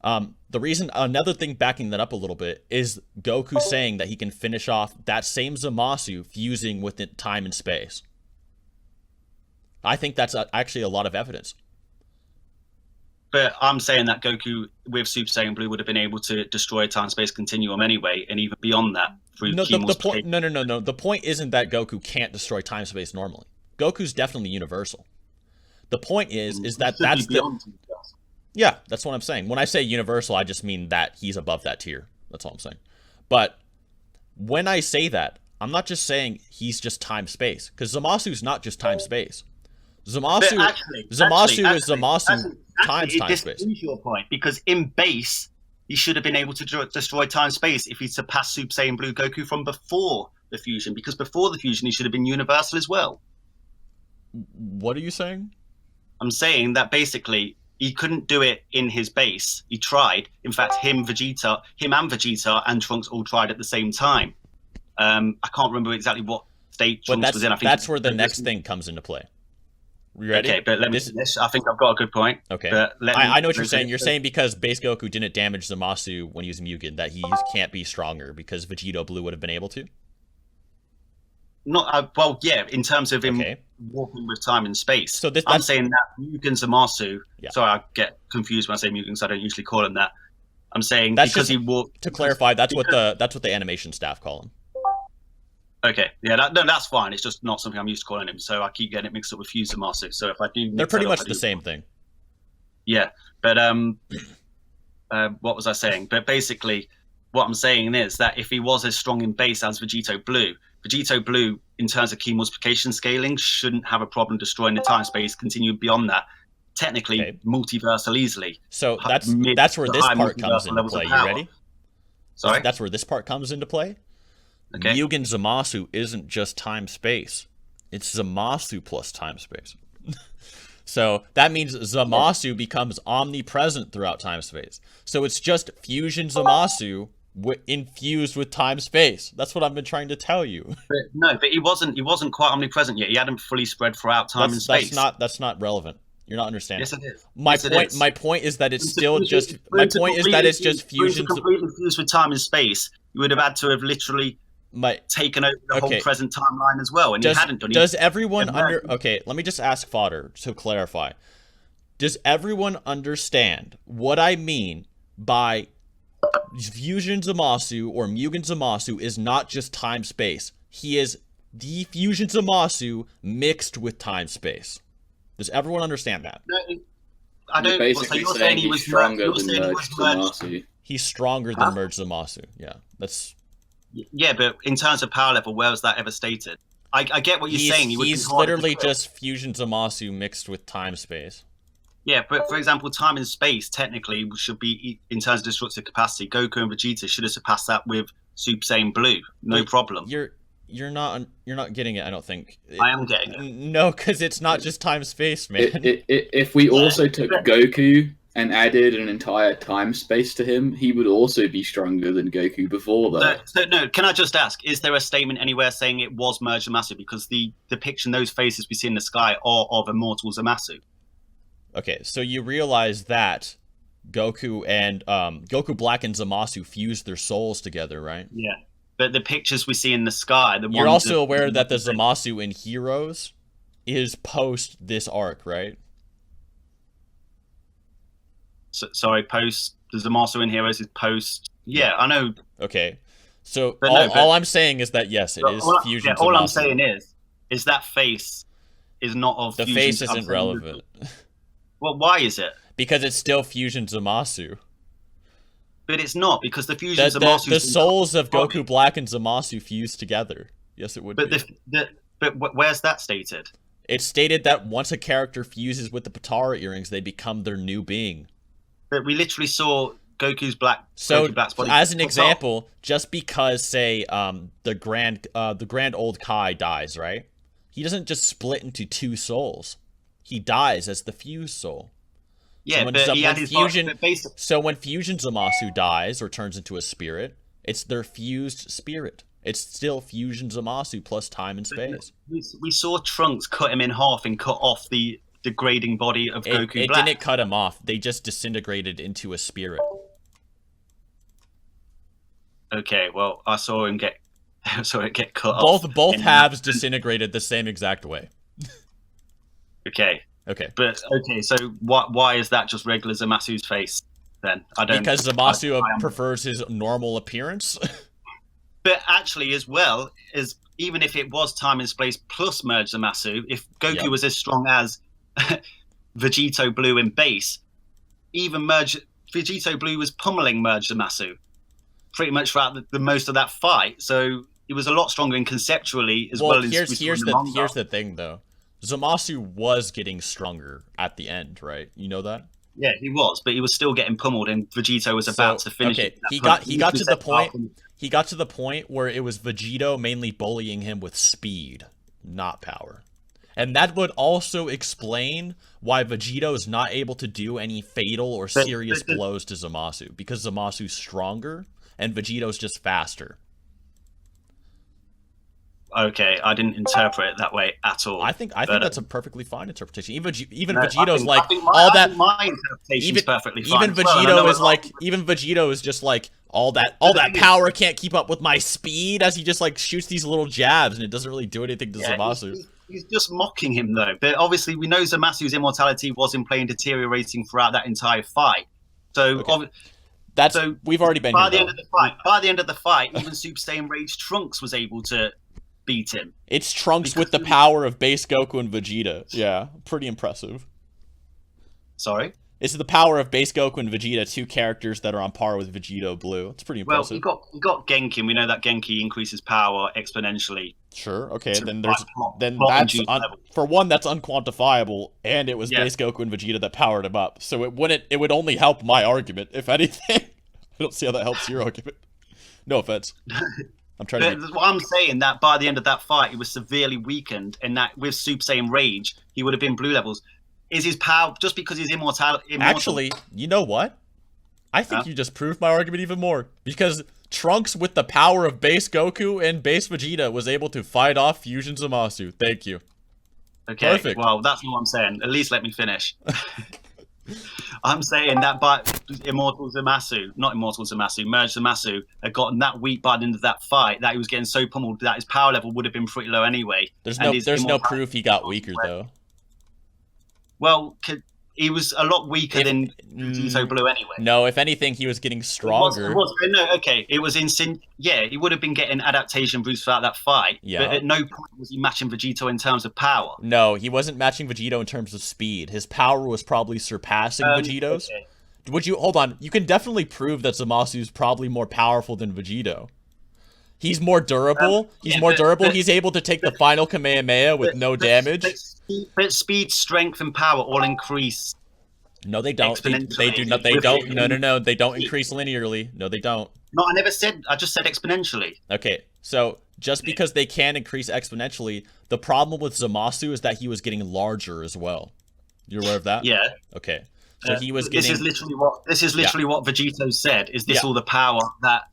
[SPEAKER 1] Another thing backing that up a little bit is Goku saying that he can finish off that same Zamasu fusing with time and space. I think that's actually a lot of evidence.
[SPEAKER 2] But I'm saying that Goku with Super Saiyan Blue would have been able to destroy a time-space continuum anyway, and even beyond that through
[SPEAKER 1] No. The point isn't that Goku can't destroy time-space normally. Goku's definitely universal. The point is that that's the... Yeah, that's what I'm saying. When I say universal, I just mean that he's above that tier. That's all I'm saying. But when I say that, I'm not just saying he's just time-space, because Zamasu's not just time-space. Zamasu is Zamasu times time-space.
[SPEAKER 2] This is your point, because in base, he should have been able to destroy time-space if he surpassed Super Saiyan Blue Goku from before the fusion, because before the fusion, he should have been universal as well.
[SPEAKER 1] What are you saying?
[SPEAKER 2] I'm saying that basically he couldn't do it in his base. He tried. In fact, him and Vegeta and Trunks all tried at the same time. I can't remember exactly what state Trunks was in. I think
[SPEAKER 1] that's where the next thing comes into play. You ready?
[SPEAKER 2] Okay, but let me finish. I think I've got a good point.
[SPEAKER 1] Okay. I know what you're saying. You're saying because base Goku didn't damage Zamasu when he was Mugen, that he can't be stronger because Vegito Blue would have been able to?
[SPEAKER 2] Well, yeah, in terms of him walking with time and space.
[SPEAKER 1] So
[SPEAKER 2] I'm saying that Mugen Zamasu.
[SPEAKER 1] Yeah.
[SPEAKER 2] Sorry, I get confused when I say Mugen because I don't usually call him that. I'm saying
[SPEAKER 1] that's
[SPEAKER 2] because
[SPEAKER 1] just,
[SPEAKER 2] he walked.
[SPEAKER 1] To clarify, that's what the animation staff call him.
[SPEAKER 2] Okay, yeah, that's fine. It's just not something I'm used to calling him, so I keep getting it mixed up with Fuse Zamasu. So if I do,
[SPEAKER 1] they're pretty much the same thing.
[SPEAKER 2] Yeah, but what was I saying? But basically, what I'm saying is that if he was as strong in base as Vegito Blue, in terms of key multiplication scaling, shouldn't have a problem destroying the time space continuum beyond that. Technically, multiversal easily.
[SPEAKER 1] So that's where this part comes into play. You ready?
[SPEAKER 2] Sorry,
[SPEAKER 1] that's where this part comes into play. Okay. Mugen Zamasu isn't just time space; it's Zamasu plus time space. So that means Zamasu becomes omnipresent throughout time space. So it's just fusion Zamasu infused with time space. That's what I've been trying to tell you.
[SPEAKER 2] But he wasn't quite omnipresent yet. He hadn't fully spread throughout time and space.
[SPEAKER 1] That's not relevant. You're not understanding.
[SPEAKER 2] Yes, it is.
[SPEAKER 1] My point is that it's still just. My point is that it's just fusion.
[SPEAKER 2] Completely fused with time and space. You would have had to have literally taken over the whole present timeline as well, and you hadn't done it.
[SPEAKER 1] Does everyone Okay, let me just ask Fodder to clarify. Does everyone understand what I mean by Fusion Zamasu or Mugen Zamasu is not just time space? He is the Fusion Zamasu mixed with time space. Does everyone understand that?
[SPEAKER 2] No, I don't.
[SPEAKER 3] Basically,
[SPEAKER 2] so you're saying
[SPEAKER 3] he's stronger than merged Zamasu.
[SPEAKER 1] He's stronger than merged Zamasu. Yeah, that's.
[SPEAKER 2] Yeah, but in terms of power level, where was that ever stated? I get what you're saying.
[SPEAKER 1] He's literally just Fusion Zamasu mixed with time space.
[SPEAKER 2] Yeah, but for example, time and space technically should be, in terms of destructive capacity, Goku and Vegeta should have surpassed that with Super Saiyan Blue, no problem.
[SPEAKER 1] You're not getting it. I don't think.
[SPEAKER 2] I am getting it.
[SPEAKER 1] No, because it's not just time space, man.
[SPEAKER 3] If we also took Goku and added an entire time space to him, he would also be stronger than Goku before that.
[SPEAKER 2] So no, can I just ask, is there a statement anywhere saying it was merged Zamasu? Because the depiction, those faces we see in the sky, are of immortal Zamasu.
[SPEAKER 1] Okay, so you realize that Goku Black and Zamasu fused their souls together, right?
[SPEAKER 2] Yeah. But the pictures we see in the sky,
[SPEAKER 1] you're also aware that the Zamasu in Heroes is post this arc, right?
[SPEAKER 2] Sorry, post the Zamasu in Heroes is post. Yeah, I know.
[SPEAKER 1] Okay, so all I'm saying is that yes, it is Fusion.
[SPEAKER 2] Yeah, all I'm saying is that face is not of
[SPEAKER 1] the
[SPEAKER 2] Fusion.
[SPEAKER 1] Face isn't relevant.
[SPEAKER 2] Well, why is it?
[SPEAKER 1] Because it's still Fusion Zamasu.
[SPEAKER 2] But it's not, because the Fusion Zamasu.
[SPEAKER 1] The souls of Goku Black and Zamasu fused together. Yes, it would be.
[SPEAKER 2] But where's that stated?
[SPEAKER 1] It's stated that once a character fuses with the Potara earrings, they become their new being.
[SPEAKER 2] But we literally saw Goku's Black's body.
[SPEAKER 1] As an example, just because, say, the grand old Kai dies, right? He doesn't just split into two souls. He dies as the fused soul.
[SPEAKER 2] Yeah,
[SPEAKER 1] so when Fusion Zamasu dies or turns into a spirit, it's their fused spirit. It's still Fusion Zamasu plus time and space.
[SPEAKER 2] We saw Trunks cut him in half and cut off the degrading body of Goku Black.
[SPEAKER 1] It didn't cut him off. They just disintegrated into a spirit.
[SPEAKER 2] Okay, well, I saw it get cut off.
[SPEAKER 1] Both halves disintegrated the same exact way.
[SPEAKER 2] Okay.
[SPEAKER 1] Okay.
[SPEAKER 2] But so why is that just regular Zamasu's face then?
[SPEAKER 1] Because Zamasu prefers his normal appearance.
[SPEAKER 2] But actually, as well, as even if it was time and space plus merge Zamasu, if Goku was as strong as Vegito Blue in base, even Vegito Blue was pummeling merge Zamasu pretty much throughout the most of that fight. So it was a lot stronger and conceptually as well as
[SPEAKER 1] here's the thing though. Zamasu was getting stronger at the end, right? You know that?
[SPEAKER 2] Yeah, he was, but he was still getting pummeled, and Vegito was about to finish.
[SPEAKER 1] Okay, he got to the point. He got to the point where it was Vegito mainly bullying him with speed, not power, and that would also explain why Vegito is not able to do any fatal or serious blows to Zamasu, because Zamasu's stronger and Vegito's just faster.
[SPEAKER 2] Okay, I didn't interpret it that way at all.
[SPEAKER 1] I think that's a perfectly fine interpretation. Even Vegito's all that.
[SPEAKER 2] My interpretation is perfectly fine.
[SPEAKER 1] Even Vegito is like, even Vegito is just like all that power can't keep up with my speed, as he just like shoots these little jabs and it doesn't really do anything to Zamasu.
[SPEAKER 2] He's just mocking him though. But obviously we know Zamasu's immortality was in play and deteriorating throughout that entire fight. So
[SPEAKER 1] we've already been
[SPEAKER 2] by the end of the fight, even Super Saiyan Rage Trunks was able to beat him.
[SPEAKER 1] It's Trunks with the power of base Goku and Vegeta. Yeah, pretty impressive.
[SPEAKER 2] Sorry?
[SPEAKER 1] It's the power of base Goku and Vegeta, two characters that are on par with Vegito Blue. It's pretty impressive.
[SPEAKER 2] Well, you got Genki. We know that Genki increases power exponentially.
[SPEAKER 1] Sure. Okay. Then that's for one, that's unquantifiable, and it was base Goku and Vegeta that powered him up. So it would only help my argument, if anything. I don't see how that helps your argument. No offense.
[SPEAKER 2] I'm saying that by the end of that fight, he was severely weakened, and that with Super Saiyan Rage, he would have been blue levels. Is his power just because he's immortal?
[SPEAKER 1] Actually, you know what? I think you just proved my argument even more, because Trunks with the power of base Goku and base Vegeta was able to fight off Fusion Zamasu. Thank you.
[SPEAKER 2] Okay.
[SPEAKER 1] Perfect.
[SPEAKER 2] Well, that's what I'm saying. At least let me finish. I'm saying that by Merge Zamasu had gotten that weak by the end of that fight that he was getting so pummeled that his power level would have been pretty low anyway.
[SPEAKER 1] There's no proof he got weaker though.
[SPEAKER 2] Well, he was a lot weaker than Vegito Blue anyway.
[SPEAKER 1] No, if anything, he was getting stronger.
[SPEAKER 2] It was in he would have been getting adaptation boosts throughout that fight.
[SPEAKER 1] Yeah.
[SPEAKER 2] But at no point was he matching Vegito in terms of power.
[SPEAKER 1] No, he wasn't matching Vegito in terms of speed. His power was probably surpassing Vegito's. Okay. Hold on, you can definitely prove that Zamasu's probably more powerful than Vegito. He's more durable. He's more durable. He's able to take the final Kamehameha with no damage.
[SPEAKER 2] But speed, strength, and power all increase.
[SPEAKER 1] No, they don't. They do not. They don't. No. They don't increase linearly. No, they don't.
[SPEAKER 2] No, I never said. I just said exponentially.
[SPEAKER 1] Okay, so just because they can increase exponentially, the problem with Zamasu is that he was getting larger as well. You're aware of that?
[SPEAKER 2] Yeah.
[SPEAKER 1] Okay. So he was getting.
[SPEAKER 2] This is literally what Vegito said. Is this all the power that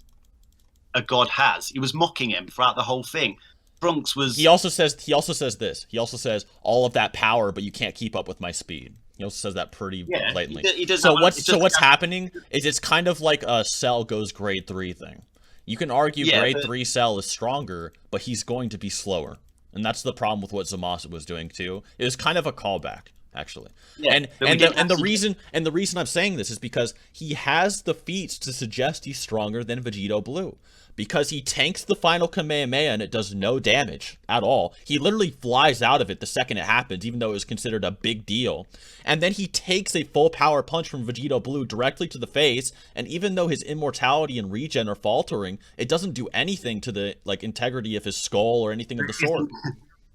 [SPEAKER 2] a god has? He was mocking him throughout the whole thing. Trunks was.
[SPEAKER 1] He also says this. He also says all of that power, but you can't keep up with my speed. He also says that pretty blatantly.
[SPEAKER 2] He does
[SPEAKER 1] so what's happening is it's kind of like a Cell goes grade 3 thing. You can argue grade 3 Cell is stronger, but he's going to be slower. And that's the problem with what Zamasu was doing too. It was kind of a callback, actually. Yeah, and the reason I'm saying this is because he has the feats to suggest he's stronger than Vegito Blue. Because he tanks the final Kamehameha and it does no damage at all. He literally flies out of it the second it happens, even though it was considered a big deal. And then he takes a full power punch from Vegito Blue directly to the face, and even though his immortality and regen are faltering, it doesn't do anything to the integrity of his skull or anything of the sort.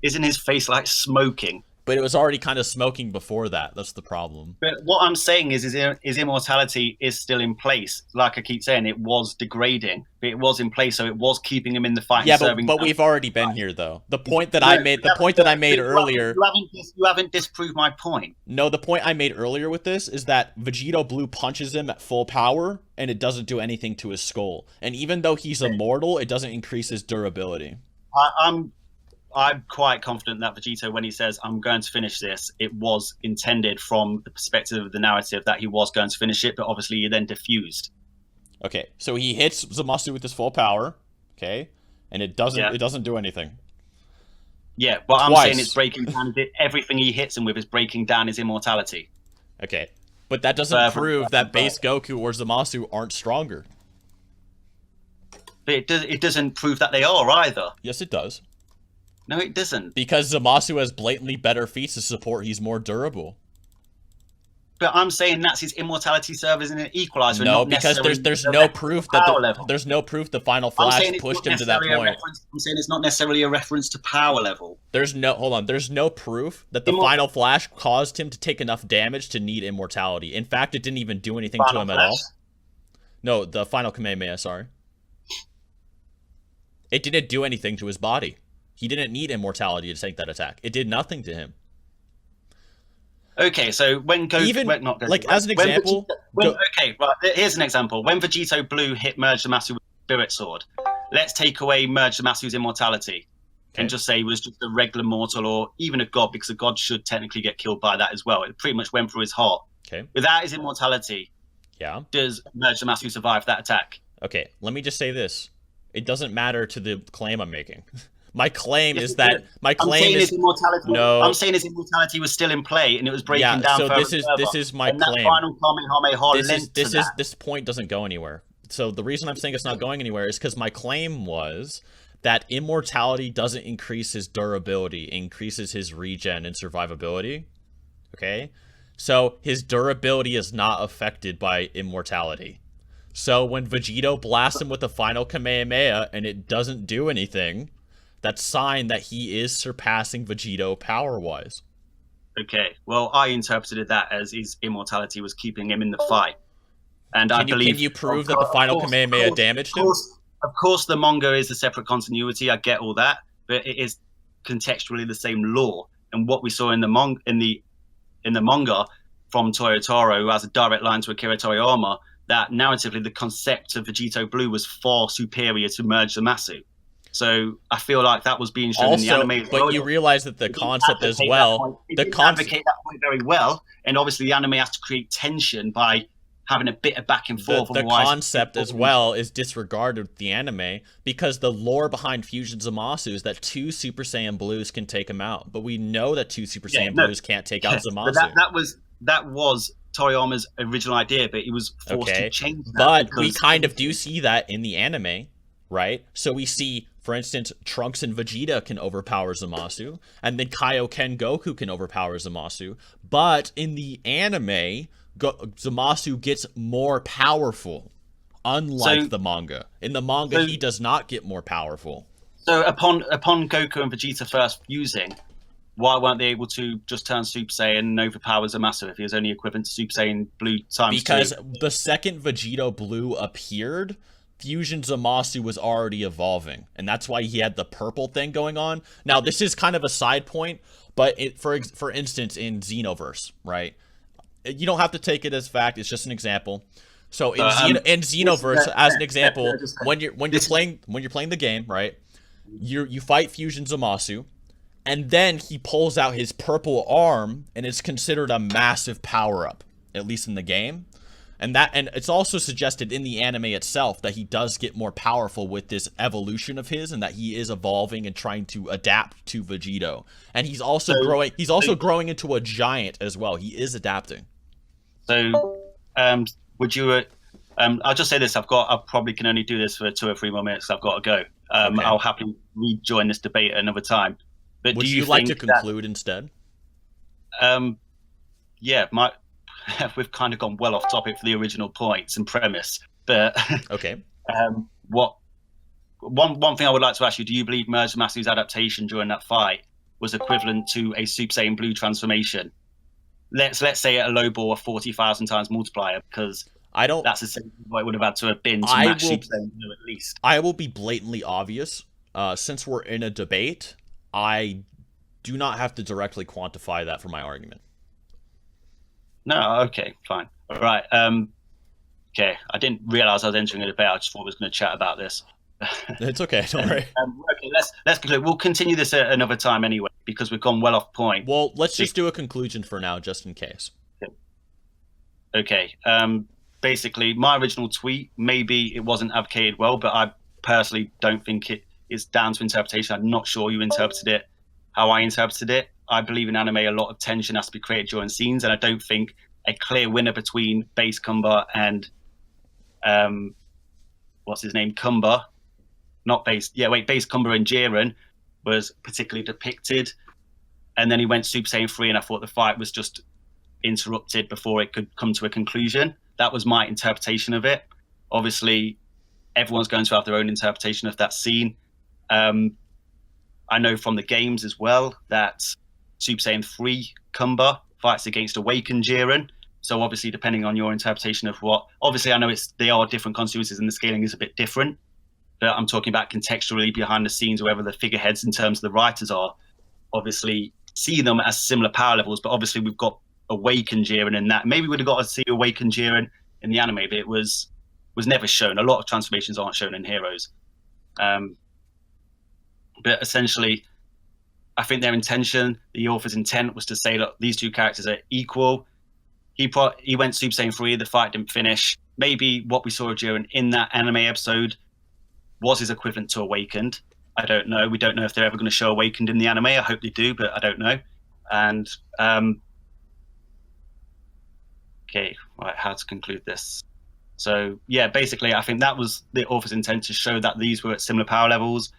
[SPEAKER 2] Isn't his face like smoking?
[SPEAKER 1] But it was already kind of smoking before that. That's the problem.
[SPEAKER 2] But what I'm saying is his immortality is still in place. Like I keep saying, it was degrading, but it was in place, so it was keeping him in the fight.
[SPEAKER 1] Yeah, but we've already been here, though. The point that I made earlier.
[SPEAKER 2] You haven't disproved my point.
[SPEAKER 1] No, the point I made earlier with this is that Vegito Blue punches him at full power, and it doesn't do anything to his skull. And even though he's immortal, it doesn't increase his durability.
[SPEAKER 2] I'm quite confident that Vegito, when he says, I'm going to finish this, it was intended from the perspective of the narrative that he was going to finish it, but obviously he then diffused.
[SPEAKER 1] Okay, so he hits Zamasu with his full power, okay, and it doesn't do anything.
[SPEAKER 2] Yeah, but I'm saying it's breaking down, everything he hits him with is breaking down his immortality.
[SPEAKER 1] Okay, but that doesn't prove that base Goku or Zamasu aren't stronger.
[SPEAKER 2] But it doesn't prove that they are either.
[SPEAKER 1] Yes, it does.
[SPEAKER 2] No, it doesn't.
[SPEAKER 1] Because Zamasu has blatantly better feats to support he's more durable.
[SPEAKER 2] But I'm saying that's his immortality serve as an equalizer.
[SPEAKER 1] No, because there's no proof that there's no proof the final flash pushed him to that point.
[SPEAKER 2] I'm saying it's not necessarily a reference to power level.
[SPEAKER 1] There's no proof that the final flash caused him to take enough damage to need immortality. In fact, it didn't even do anything to him at all. No, the final Kamehameha, sorry. It didn't do anything to his body. He didn't need immortality to take that attack. It did nothing to him.
[SPEAKER 2] Okay, so when Goku...
[SPEAKER 1] as an example...
[SPEAKER 2] here's an example. When Vegito Blue hit Merge Zamasu with Spirit Sword, let's take away Merge Zamasu's immortality and just say he was just a regular mortal or even a god, because a god should technically get killed by that as well. It pretty much went through his heart.
[SPEAKER 1] Okay.
[SPEAKER 2] Without his immortality, does Merge Zamasu survive that attack?
[SPEAKER 1] Okay, let me just say this. It doesn't matter to the claim I'm making. My claim is that I'm saying his immortality
[SPEAKER 2] was still in play and it was breaking down.
[SPEAKER 1] So this is my claim.
[SPEAKER 2] That final Kamehameha
[SPEAKER 1] this point doesn't go anywhere. So the reason I'm saying it's not going anywhere is because my claim was that immortality doesn't increase his durability, it increases his regen and survivability. Okay? So his durability is not affected by immortality. So when Vegito blasts him with the final Kamehameha and it doesn't do anything, that's sign that he is surpassing Vegito power-wise.
[SPEAKER 2] Okay, well, I interpreted that as his immortality was keeping him in the fight. And I believe...
[SPEAKER 1] Can you prove that the final Kamehameha damaged him?
[SPEAKER 2] Of course, the manga is a separate continuity, I get all that, but it is contextually the same lore. And what we saw in the manga from Toyotaro, who has a direct line to Akira Toriyama, that narratively the concept of Vegito Blue was far superior to Merge Zamasu. So I feel like that was being shown in the anime.
[SPEAKER 1] But you realize that the concept as well...
[SPEAKER 2] advocate that point very well, and obviously the anime has to create tension by having a bit of back and forth.
[SPEAKER 1] The concept as well is disregarded with the anime, because the lore behind Fusion Zamasu is that 2 Super Saiyan Blues can take him out. But we know that 2 Super Saiyan Blues can't take out Zamasu.
[SPEAKER 2] That was Toriyama's original idea, but he was forced to change that.
[SPEAKER 1] But we kind of do see that in the anime, right? So we see, for instance, Trunks and Vegeta can overpower Zamasu, and then Kaioken Goku can overpower Zamasu. But in the anime, Zamasu gets more powerful Unlike the manga. In the manga, he does not get more powerful.
[SPEAKER 2] So upon Goku and Vegeta first fusing, why weren't they able to just turn Super Saiyan and overpower Zamasu if he was only equivalent to Super Saiyan Blue times
[SPEAKER 1] Because
[SPEAKER 2] 2?
[SPEAKER 1] the second Vegito Blue appeared, Fusion Zamasu was already evolving, and that's why he had the purple thing going on. Now, this is kind of a side point, but for instance, in Xenoverse, right? You don't have to take it as fact. It's just an example. So in Xenoverse, as an example, when you're playing the game, right? You fight Fusion Zamasu, and then he pulls out his purple arm, and it's considered a massive power up, at least in the game. And it's also suggested in the anime itself that he does get more powerful with this evolution of his, and that he is evolving and trying to adapt to Vegito. And he's also growing. He's also growing into a giant as well. He is adapting.
[SPEAKER 2] So, would you? I'll just say this: I probably can only do this for 2 or 3 more minutes. I've got to go.
[SPEAKER 1] Okay.
[SPEAKER 2] I'll happily rejoin this debate at another time. But
[SPEAKER 1] would
[SPEAKER 2] do
[SPEAKER 1] you like to conclude instead?
[SPEAKER 2] Yeah, we've kind of gone well off topic for the original points and premise. But
[SPEAKER 1] okay.
[SPEAKER 2] One thing I would like to ask you: do you believe Masu's adaptation during that fight was equivalent to a Super Saiyan Blue transformation? Let's say at a low ball of 40,000 times multiplier, because that's essentially what it would have had to have been to match Super Saiyan Blue at least.
[SPEAKER 1] I will be blatantly obvious. Since we're in a debate, I do not have to directly quantify that for my argument.
[SPEAKER 2] No, okay, fine. All right. Okay, I didn't realize I was entering a debate. I just thought I was going to chat about this.
[SPEAKER 1] It's okay, don't worry.
[SPEAKER 2] Okay, let's conclude. We'll continue this at another time anyway, because we've gone well off point.
[SPEAKER 1] Well, let's just do a conclusion for now, just in case.
[SPEAKER 2] Okay. Basically, my original tweet, maybe it wasn't advocated well, but I personally don't think it is down to interpretation. I'm not sure you interpreted it how I interpreted it. I believe in anime a lot of tension has to be created during scenes, and I don't think a clear winner between Base Cumber and what's his name? Cumber. Base Cumber and Jiren was particularly depicted. And then he went Super Saiyan 3, and I thought the fight was just interrupted before it could come to a conclusion. That was my interpretation of it. Obviously, everyone's going to have their own interpretation of that scene. I know from the games as well that Super Saiyan 3 Cumber fights against Awakened Jiren. So obviously, depending on your interpretation of obviously I know they are different consequences and the scaling is a bit different, but I'm talking about contextually behind the scenes, wherever the figureheads in terms of the writers are, obviously see them as similar power levels, but obviously we've got Awakened Jiren in that. Maybe we'd have got to see Awakened Jiren in the anime, but it was never shown. A lot of transformations aren't shown in Heroes. But essentially, I think their intention, the author's intent, was to say, look, these two characters are equal. He went Super Saiyan 3, the fight didn't finish. Maybe what we saw of Jiren in that anime episode was his equivalent to Awakened. I don't know. We don't know if they're ever going to show Awakened in the anime. I hope they do, but I don't know. And okay, right, how to conclude this? So yeah, basically, I think that was the author's intent, to show that these were at similar power levels,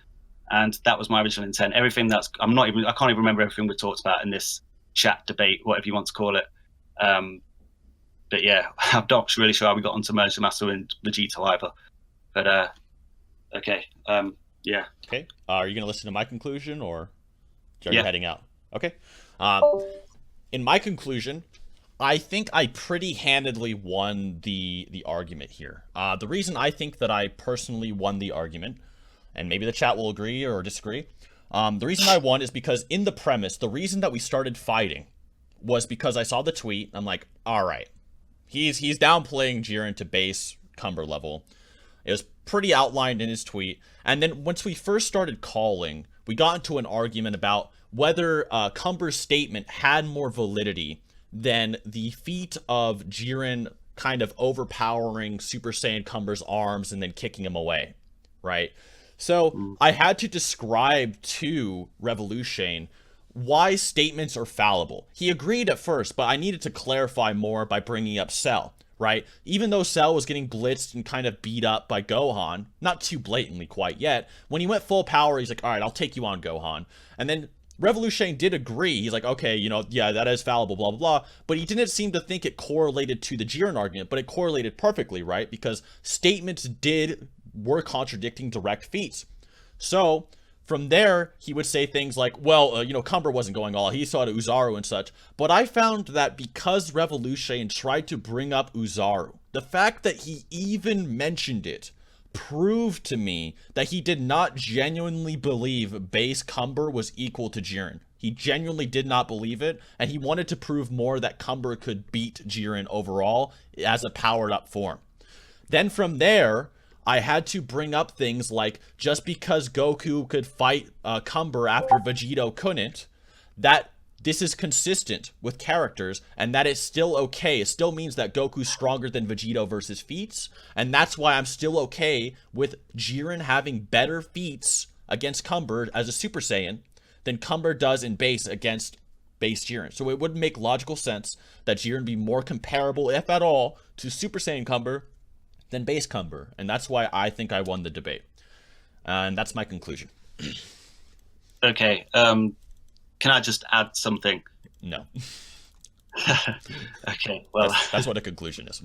[SPEAKER 2] and that was my original intent. Everything I can't even remember everything we talked about in this chat, debate, whatever you want to call it. But yeah, I'm not really sure how we got onto Zamasu and Vegito either. But okay, yeah.
[SPEAKER 1] Okay, are you going to listen to my conclusion, or are you heading out? Okay. In my conclusion, I think I pretty handedly won the argument here. The reason I think that I personally won the argument, and maybe the chat will agree or disagree, the reason I won is because in the premise, the reason that we started fighting was because I saw the tweet. I'm like, all right, he's downplaying Jiren to base Cumber level. It was pretty outlined in his tweet. And then once we first started calling, we got into an argument about whether Cumber's statement had more validity than the feat of Jiren kind of overpowering Super Saiyan Cumber's arms and then kicking him away, right? So I had to describe to Revolushane why statements are fallible. He agreed at first, but I needed to clarify more by bringing up Cell, right? Even though Cell was getting blitzed and kind of beat up by Gohan, not too blatantly quite yet, when he went full power, he's like, all right, I'll take you on, Gohan. And then Revolushane did agree. He's like, okay, yeah, that is fallible, blah, blah, blah. But he didn't seem to think it correlated to the Jiren argument, but it correlated perfectly, right? Because statements were contradicting direct feats. So from there, he would say things like, well, Cumber wasn't going all. He saw Uzaru and such. But I found that because Revolushane tried to bring up Uzaru, the fact that he even mentioned it proved to me that he did not genuinely believe base Cumber was equal to Jiren. He genuinely did not believe it, and he wanted to prove more that Cumber could beat Jiren overall as a powered up form. Then from there, I had to bring up things like, just because Goku could fight Cumber after Vegito couldn't, that this is consistent with characters, and that it's still okay. It still means that Goku's stronger than Vegito versus feats, and that's why I'm still okay with Jiren having better feats against Cumber as a Super Saiyan than Cumber does in base against base Jiren. So it would make logical sense that Jiren be more comparable, if at all, to Super Saiyan Cumber than base Cumber, and that's why I think I won the debate. And that's my conclusion.
[SPEAKER 2] Okay, can I just add something?
[SPEAKER 1] No.
[SPEAKER 2] Okay, well...
[SPEAKER 1] That's what a conclusion is.